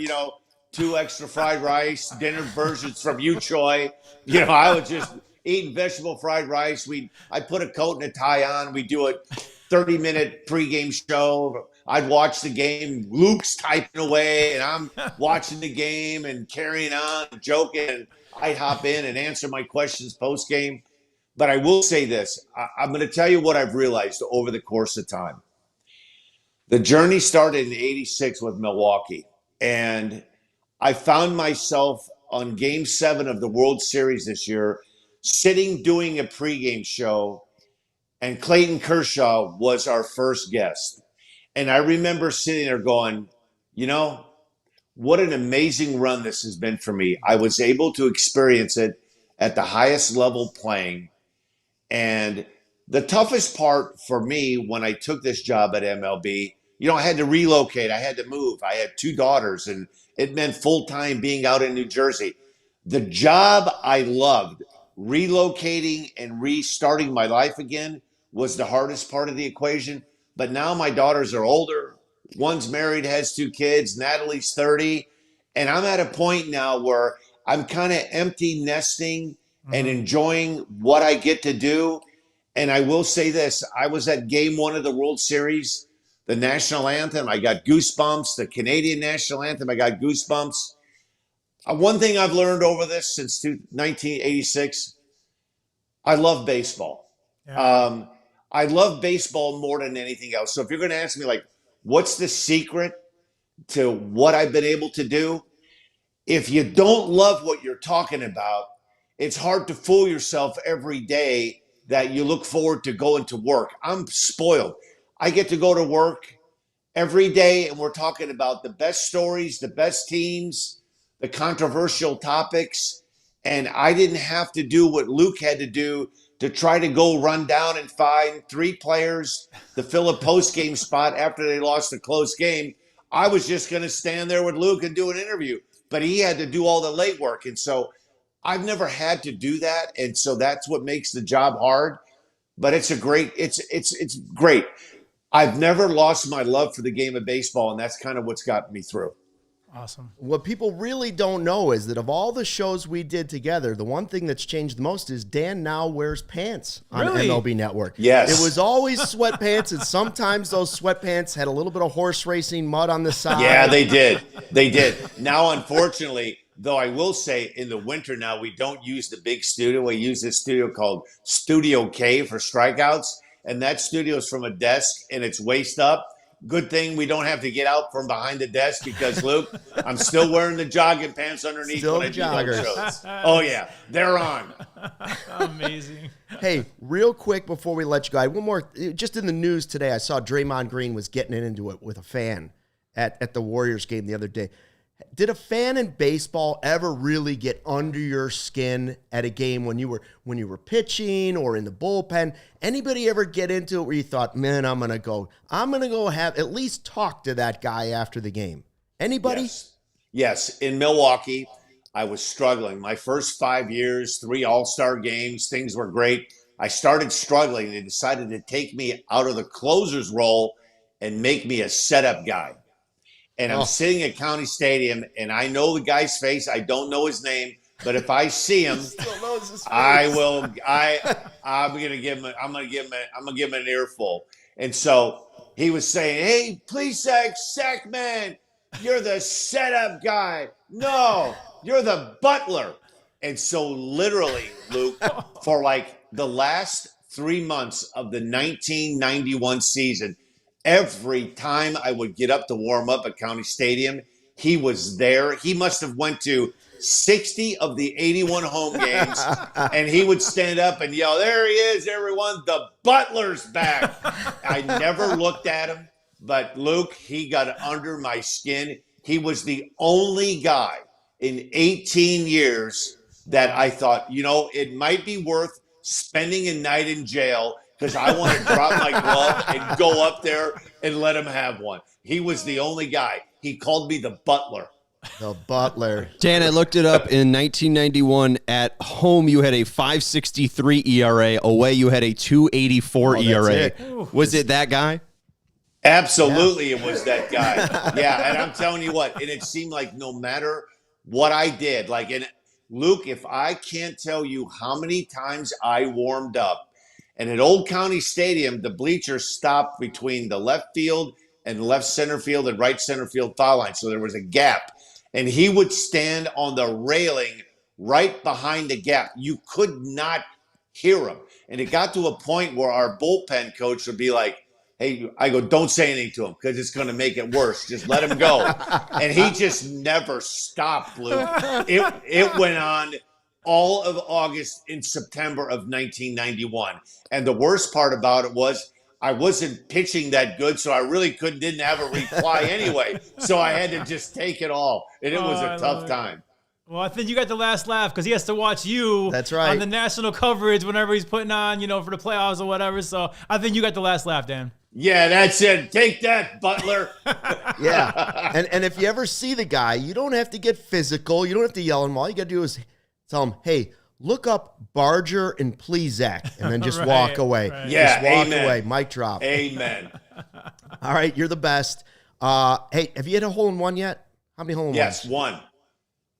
2 extra fried rice, dinner versions from you, Choi. I was just eating vegetable fried rice. I'd put a coat and a tie on. We'd do a 30-minute pregame show. I'd watch the game. Luke's typing away, and I'm watching the game and carrying on, joking. And I'd hop in and answer my questions post-game. But I will say this. I'm going to tell you what I've realized over the course of time. The journey started in '86 with Milwaukee, and I found myself on Game 7 of the World Series this year, sitting doing a pregame show, and Clayton Kershaw was our first guest. And I remember sitting there going, what an amazing run this has been for me. I was able to experience it at the highest level playing. And the toughest part for me when I took this job at MLB, I had to relocate. I had to move. I had 2 daughters, and it meant full-time being out in New Jersey. The job I loved, relocating and restarting my life again, was the hardest part of the equation. But now my daughters are older. One's married, has 2 kids. Natalie's 30. And I'm at a point now where I'm kind of empty nesting and enjoying what I get to do. And I will say this. I was at Game 1 of the World Series, the national anthem. I got goosebumps. The Canadian national anthem, I got goosebumps. One thing I've learned over this since 1986, I love baseball. Yeah. I love baseball more than anything else. So if you're going to ask me, what's the secret to what I've been able to do? If you don't love what you're talking about, it's hard to fool yourself every day that you look forward to going to work. I'm spoiled. I get to go to work every day, and we're talking about the best stories, the best teams, the controversial topics. And I didn't have to do what Luke had to do to try to go run down and find 3 players to fill a post-game spot after they lost a close game. I was just going to stand there with Luke and do an interview, but he had to do all the late work. And so I've never had to do that. And so that's what makes the job hard, but it's great. I've never lost my love for the game of baseball, and that's kind of what's gotten me through. Awesome. What people really don't know is that of all the shows we did together, the one thing that's changed the most is Dan now wears pants on MLB Network. Yes. It was always sweatpants, and sometimes those sweatpants had a little bit of horse racing mud on the side. Yeah, they did. They did. Now, unfortunately, though I will say in the winter now, we don't use the big studio. We use this studio called Studio K for strikeouts, and that studio is from a desk, and it's waist up. Good thing we don't have to get out from behind the desk because, Luke, I'm still wearing the jogging pants underneath Still when I the do those joggers. shows. Oh, yeah. They're on. Amazing. Hey, real quick before we let you go, I had one more. Just in the news today, I saw Draymond Green was getting into it with a fan at the Warriors game the other day. Did a fan in baseball ever really get under your skin at a game when you were pitching or in the bullpen? Anybody ever get into it where you thought, man, I'm gonna go have at least talk to that guy after the game? Anybody? Yes. In Milwaukee, I was struggling. My first 5 years, 3 all-star games, things were great. I started struggling. They decided to take me out of the closer's role and make me a setup guy. And I'm sitting at County Stadium, and I know the guy's face. I don't know his name, but if I see him, I will. I'm gonna give him an earful. And so he was saying, "Hey, Plesac, Sackman, you're the setup guy. No, you're the butler." And so literally, Luke, for like the last 3 months of the 1991 season, every time I would get up to warm up at County Stadium, he was there. He must have went to 60 of the 81 home games, and he would stand up and yell, "There he is, everyone. The butler's back." I never looked at him, but Luke, he got under my skin. He was the only guy in 18 years that I thought, it might be worth spending a night in jail because I want to drop my glove and go up there and let him have one. He was the only guy. He called me the butler. The butler. Dan, I looked it up. In 1991, at home, you had a 5.63 ERA. Away, you had a 2.84 ERA. Was it that guy? Absolutely, It was that guy. Yeah, and I'm telling you what, and it seemed like no matter what I did, Luke, if I can't tell you how many times I warmed up, and at Old County Stadium, the bleachers stopped between the left field and left center field and right center field foul line. So there was a gap. And he would stand on the railing right behind the gap. You could not hear him. And it got to a point where our bullpen coach would be like, "Hey," I go, "don't say anything to him because it's going to make it worse. Just let him go." And he just never stopped, Luke. It went on all of August and September of 1991. And the worst part about it was I wasn't pitching that good, so I really didn't have a reply anyway. So I had to just take it all. And it was a tough time. Well, I think you got the last laugh because he has to watch you That's right. on the national coverage whenever he's putting on, for the playoffs or whatever. So I think you got the last laugh, Dan. Yeah, that's it. Take that, Butler. Yeah. And if you ever see the guy, you don't have to get physical. You don't have to yell at him. All you got to do is tell him, "Hey, look up Barger and Plesac," and then just walk away. Right. Yeah, just walk amen. away. Mic drop. Amen. All right, you're the best. Hey, have you hit a hole-in-one yet? How many hole-in-ones? Yes, one.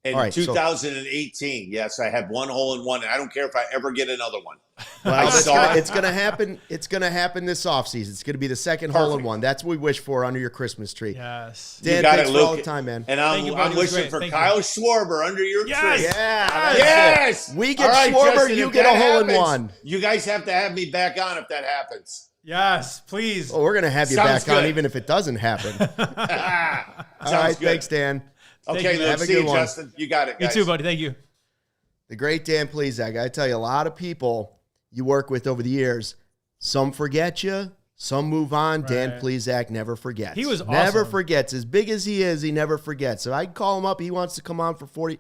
In All right, 2018, yes, I had one hole in one, and I don't care if I ever get another one. Well, saw it's going to happen. It's going to happen this offseason. It's going to be the second hole-in-one. That's what we wish for under your Christmas tree. Yes. Dan, You got thanks it, for all Luke. the time, man. And Thank you, buddy. I'm It was wishing great. for Thank Kyle Schwarber under your Yes! tree. Yeah. That's Yes. it. We get All right, Schwarber, Justin, you if get a that hole-in-one. happens, you guys have to have me back on if that happens. Yes, please. Oh, we're going to have you Sounds back on good. even if it doesn't happen. All Sounds right, good. thanks, Dan. Okay, you. Luke, Have a see good you, one. Justin. You got it, You guys. too, buddy. Thank you. The great Dan Plesac. I tell you, a lot of people, you work with over the years, some forget you, some move on. Right. Dan Plesac never forgets. He was never awesome. forgets. As big as he is, he never forgets. So I'd call him up. He wants to come on for 40.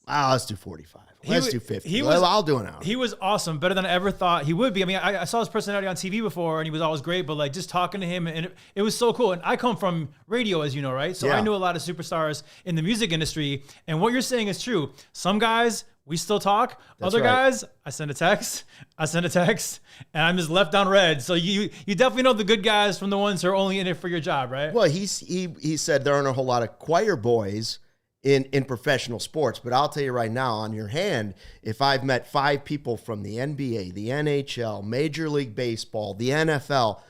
Let's do 45. Let's do 50. I'll do an hour. He was awesome, better than I ever thought he would be. I mean, I saw his personality on TV before, and he was always great, but like just talking to him, and it was so cool. And I come from radio, as you know, right? So Yeah. I knew a lot of superstars in the music industry, and what you're saying is true. Some guys, we still talk. That's Other right. guys, I send a text, and I'm just left on red. So you definitely know the good guys from the ones who are only in it for your job, right? Well, he said there aren't a whole lot of choir boys in professional sports, but I'll tell you right now, on your hand, if I've met 5 people from the NBA, the NHL, Major League Baseball, the NFL,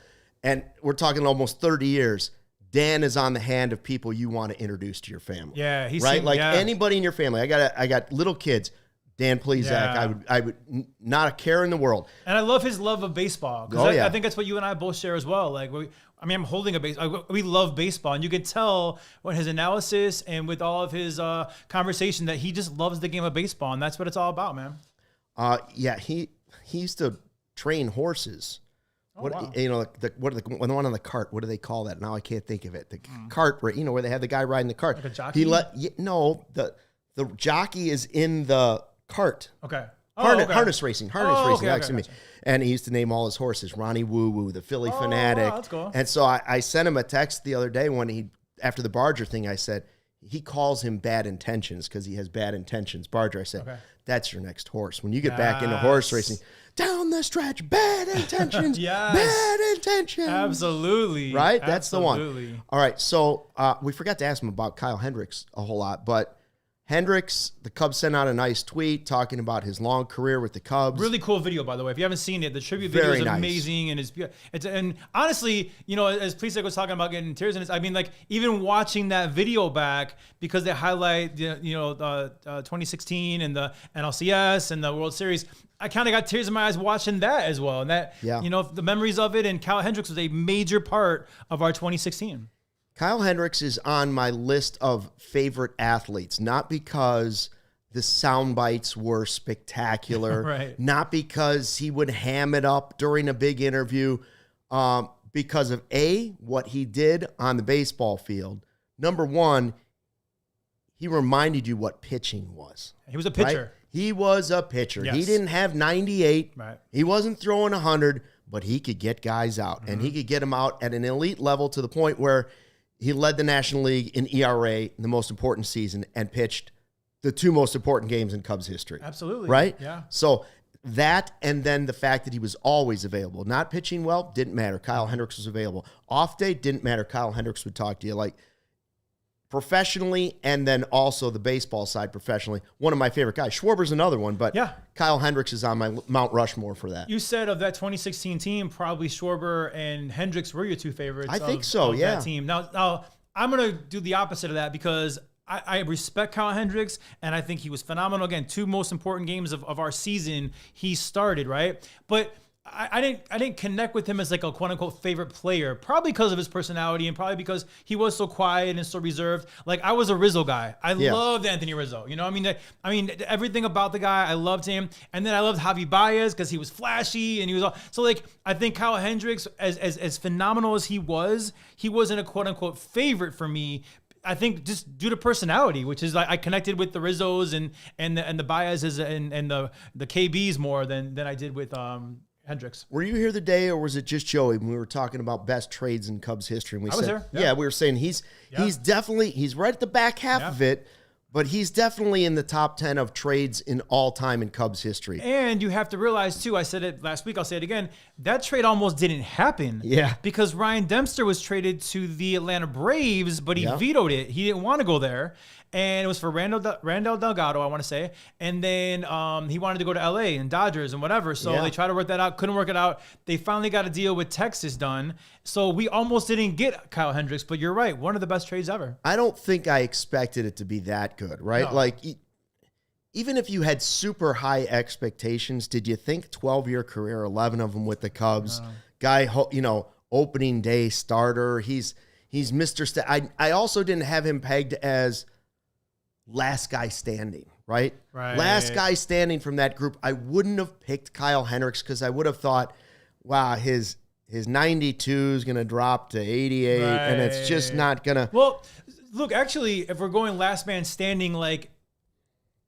and we're talking almost 30 years, Dan is on the hand of people you want to introduce to your family. Yeah, he's right. seen- Like yeah. anybody in your family. I got little kids. Dan Plesac, Yeah. I would not a care in the world. And I love his love of baseball. Because Oh, yeah. I think that's what you and I both share as well. Like, I'm holding a baseball. We love baseball. And you can tell when his analysis and with all of his conversation that he just loves the game of baseball. And that's what it's all about, man. Yeah, he used to train horses. wow. You know, the one on the cart? What do they call that? Now I can't think of it. The cart, where where they have the guy riding the cart. Like a jockey? The jockey is in the cart. Okay. Harness racing. Okay, Excuse me. And he used to name all his horses. Ronnie Woo Woo, the Philly Fanatic. Wow, that's cool. And so I sent him a text the other day after the Barger thing. I said, he calls him Bad Intentions because he has bad intentions. Barger, I said, that's your next horse. When you get back into horse racing, down the stretch, Bad Intentions. Yes. Bad Intentions. Absolutely. Right? That's the one. Absolutely. All right. So we forgot to ask him about Kyle Hendricks a whole lot, but Hendricks, the Cubs sent out a nice tweet talking about his long career with the Cubs. Really cool video, by the way. If you haven't seen it, the tribute video Very is nice. amazing, and and honestly, as Plesac was talking about getting tears in his, I mean, like even watching that video back because they highlight 2016 and the NLCS and the World Series. I kind of got tears in my eyes watching that as well, and that the memories of it. And Kyle Hendricks was a major part of our 2016. Kyle Hendricks is on my list of favorite athletes, not because the sound bites were spectacular, Right. not because he would ham it up during a big interview, because of what he did on the baseball field. Number one, he reminded you what pitching was. He was a pitcher. Right? He was a pitcher. Yes. He didn't have 98. Right. He wasn't throwing 100, but he could get guys out, and he could get them out at an elite level to the point where he led the National League in ERA in the most important season and pitched the 2 most important games in Cubs history. Absolutely. Right? Yeah. So that, and then the fact that he was always available. Not pitching well, didn't matter. Kyle Hendricks was available. Off day, didn't matter. Kyle Hendricks would talk to you. Like, professionally, and then also the baseball side professionally. One of my favorite guys. Schwarber's another one, but Yeah. Kyle Hendricks is on my Mount Rushmore for that. You said of that 2016 team, probably Schwarber and Hendricks were your 2 favorites. I think so, of yeah. That team. Now I'm gonna do the opposite of that because I respect Kyle Hendricks, and I think he was phenomenal. Again, 2 most important games of our season he started, right? But I didn't connect with him as like a quote unquote favorite player, probably because of his personality and probably because he was so quiet and so reserved. Like I was a Rizzo guy. I loved Anthony Rizzo. You know, I mean everything about the guy. I loved him, and then I loved Javi Baez because he was flashy and he was all, so like. I think Kyle Hendricks, as phenomenal as he wasn't a quote unquote favorite for me. I think just due to personality, which is I connected with the Rizzos and the Baez's and the KBs more than I did with Hendricks. Were you here the day, or was it just Joey when we were talking about best trades in Cubs history? And we I was there, yeah. Yeah, we were saying he's definitely, he's right at the back half of it, but he's definitely in the top 10 of trades in all time in Cubs history. And you have to realize too, I said it last week, I'll say it again, that trade almost didn't happen. Yeah. Because Ryan Dempster was traded to the Atlanta Braves, but he vetoed it. He didn't want to go there. And it was for Randall Delgado, I want to say. And then he wanted to go to LA and Dodgers and whatever. So they tried to work that out. Couldn't work it out. They finally got a deal with Texas done. So we almost didn't get Kyle Hendricks. But you're right. One of the best trades ever. I don't think I expected it to be that good, right? No. Like, even if you had super high expectations, did you think 12-year career, 11 of them with the Cubs, guy, opening day starter, he's Mr. I also didn't have him pegged as last guy standing, right? Right. Last guy standing from that group. I wouldn't have picked Kyle Hendricks because I would have thought, wow, his 92 is going to drop to 88, and it's just not going to. Well, look, actually, if we're going last man standing, like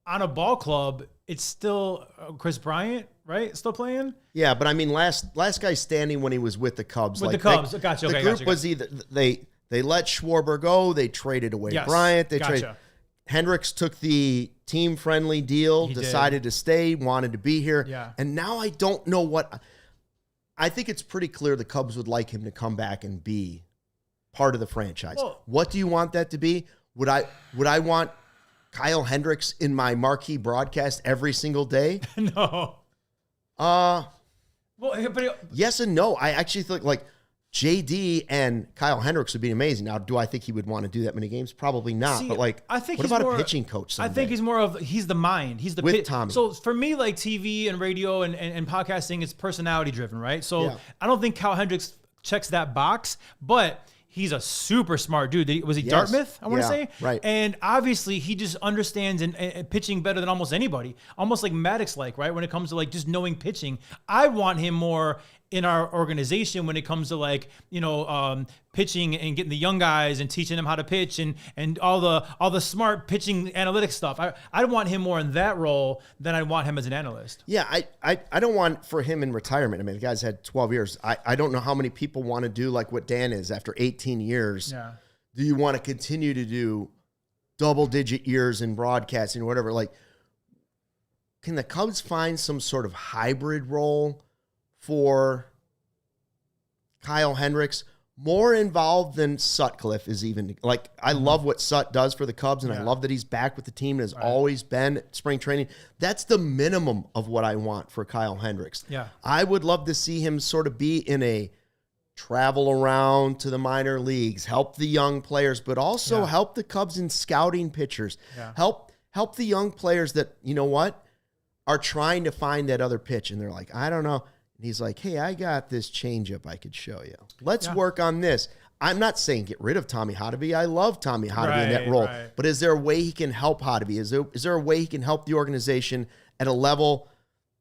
on a ball club, it's still Chris Bryant, right? Still playing? Yeah, but I mean, last guy standing when he was with the Cubs. With the Cubs. Gotcha. The group was either they let Schwarber go, they traded away Bryant, they traded. Hendricks took the team-friendly deal, decided to stay, wanted to be here. Yeah. And now I don't know what. I think it's pretty clear the Cubs would like him to come back and be part of the franchise. Well, what do you want that to be? Would I want Kyle Hendricks in my marquee broadcast every single day? No. Well, but yes and no. I actually think like JD and Kyle Hendricks would be amazing. Now, do I think he would want to do that many games? Probably not. See, but like, I think what he's about more, a pitching coach someday? I think he's the mind. He's the with Tommy. So for me, like TV and radio and podcasting, it's personality driven, right? So I don't think Kyle Hendricks checks that box, but he's a super smart dude. Was he Dartmouth? I want to say. Right. And obviously, he just understands and pitching better than almost anybody. Almost like Maddox, right? When it comes to like just knowing pitching, I want him more in our organization when it comes to like, pitching and getting the young guys and teaching them how to pitch and all the smart pitching analytics stuff. I want him more in that role than I want him as an analyst. Yeah, I don't want for him in retirement. I mean, the guy's had 12 years. I don't know how many people want to do like what Dan is after 18 years. Yeah. Do you want to continue to do double-digit years in broadcasting or whatever? Like, can the Cubs find some sort of hybrid role for Kyle Hendricks, more involved than Sutcliffe is even? Like, I love what Sut does for the Cubs, and I love that he's back with the team and has always been at spring training. That's the minimum of what I want for Kyle Hendricks. Yeah. I would love to see him sort of be in a travel around to the minor leagues, help the young players, but also help the Cubs in scouting pitchers. Yeah. Help the young players that, you know what, are trying to find that other pitch, and they're like, I don't know. And he's like, hey, I got this changeup I could show you. Let's work on this. I'm not saying get rid of Tommy Hotovy. I love Tommy Hotovy in that role. Right. But is there a way he can help Hotovy? Is there a way he can help the organization at a level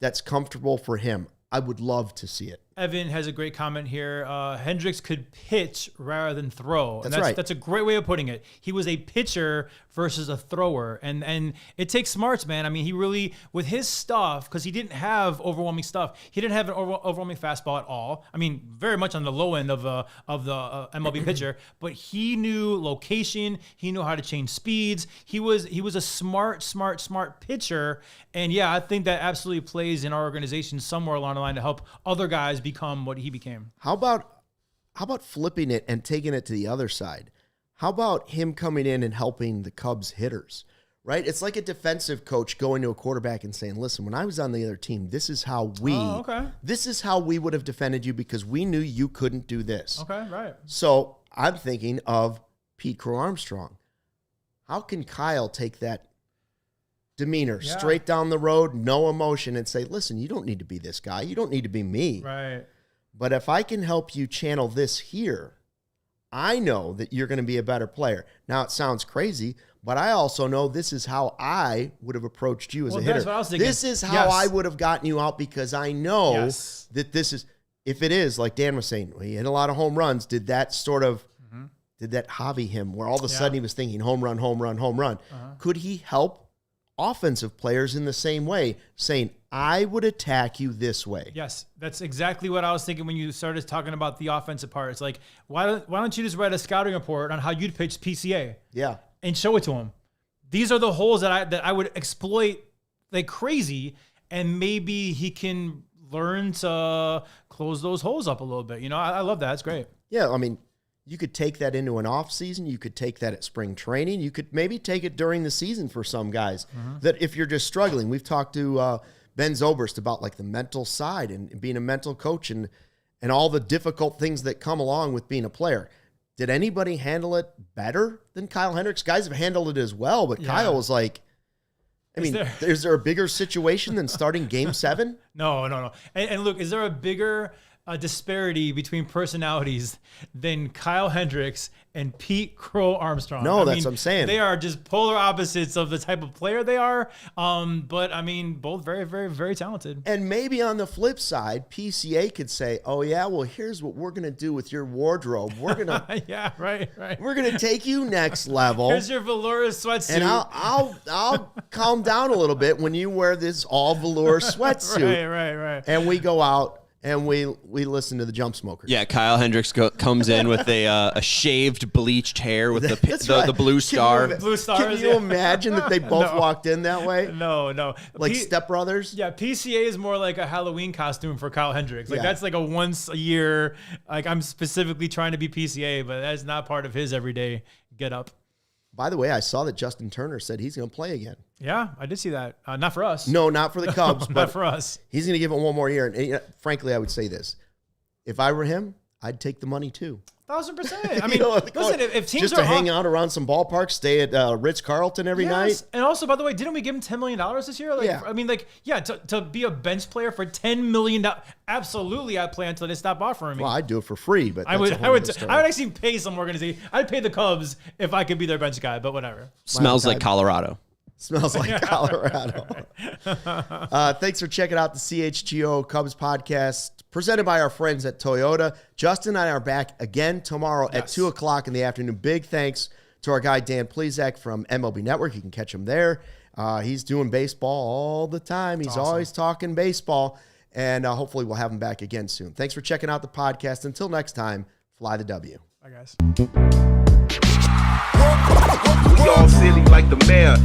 that's comfortable for him? I would love to see it. Evan has a great comment here. Hendricks could pitch rather than throw. That's right. That's a great way of putting it. He was a pitcher versus a thrower. And it takes smarts, man. I mean, he really, with his stuff, because he didn't have overwhelming stuff. He didn't have an overwhelming fastball at all. I mean, very much on the low end of the MLB pitcher. But he knew location. He knew how to change speeds. He was a smart pitcher. And yeah, I think that absolutely plays in our organization somewhere along the line to help other guys become what he became. How about flipping it and taking it to the other side? How about him coming in and helping the Cubs hitters, right? It's like a defensive coach going to a quarterback and saying, listen, when I was on the other team, this is how we would have defended you because we knew you couldn't do this. Okay, right. So I'm thinking of Pete Crow-Armstrong. How can Kyle take that demeanor straight down the road, no emotion, and say, listen, you don't need to be this guy. You don't need to be me. Right. But if I can help you channel this here, I know that you're going to be a better player. Now, it sounds crazy, but I also know this is how I would have approached you as a hitter. That's what I was thinking. This is how I would have gotten you out because I know that this is, if it is, like Dan was saying, he hit a lot of home runs, did that sort of, did that hobby him where all of a sudden he was thinking home run, home run, home run? Could he help offensive players in the same way, saying, I would attack you this way? Yes, that's exactly what I was thinking when you started talking about the offensive part. It's like, why don't you just write a scouting report on how you'd pitch PCA? Yeah. And show it to him. These are the holes that I would exploit like crazy, and maybe he can learn to close those holes up a little bit. I love that. It's great. Yeah, I mean, you could take that into an off season. You could take that at spring training. You could maybe take it during the season for some guys that if you're just struggling. We've talked to Ben Zobrist about like the mental side and being a mental coach and all the difficult things that come along with being a player. Did anybody handle it better than Kyle Hendricks? Guys have handled it as well, but Kyle was like, is there a bigger situation than starting Game 7? No. And look, is there a bigger disparity between personalities than Kyle Hendricks and Pete Crow-Armstrong. No, that's what I'm saying. They are just polar opposites of the type of player they are. But I mean, both very, very, very talented. And maybe on the flip side, PCA could say, "Oh yeah, well here's what we're gonna do with your wardrobe. We're gonna Yeah, right. we're gonna take you next level. Here's your velour sweatsuit. And I'll calm down a little bit when you wear this all velour sweatsuit." Right. And we go out and we listen to the Jump Smokers. Yeah, Kyle Hendricks comes in with a shaved, bleached hair with the blue star. Blue stars. Can you imagine that they both walked in that way? No. Like Step Brothers? Yeah, PCA is more like a Halloween costume for Kyle Hendricks. Like that's like a once a year. Like I'm specifically trying to be PCA, but that's not part of his everyday get up. By the way, I saw that Justin Turner said he's going to play again. Yeah, I did see that. Not for us. No, not for the Cubs, but not for us. He's going to give it one more year. And frankly, I would say this. If I were him, I'd take the money too. 1,000%. I mean, listen, if teams just are to hang out around some ballparks, stay at Ritz-Carlton every night. And also, by the way, didn't we give him $10 million this year? Like, yeah. I mean, to be a bench player for $10 million, absolutely I'd play until they stop offering me. Well, I'd do it for free, but I would actually pay some organization. I'd pay the Cubs if I could be their bench guy, but whatever. Smells like Colorado. Smells like Colorado. Thanks for checking out the CHGO Cubs podcast presented by our friends at Toyota. Justin and I are back again tomorrow at 2 o'clock in the afternoon. Big thanks to our guy Dan Plesac from MLB Network. You can catch him there. He's doing baseball all the time. He's always talking baseball, and hopefully we'll have him back again soon. Thanks for checking out the podcast. Until next time, fly the W. Bye, guys. We all silly like the mayor.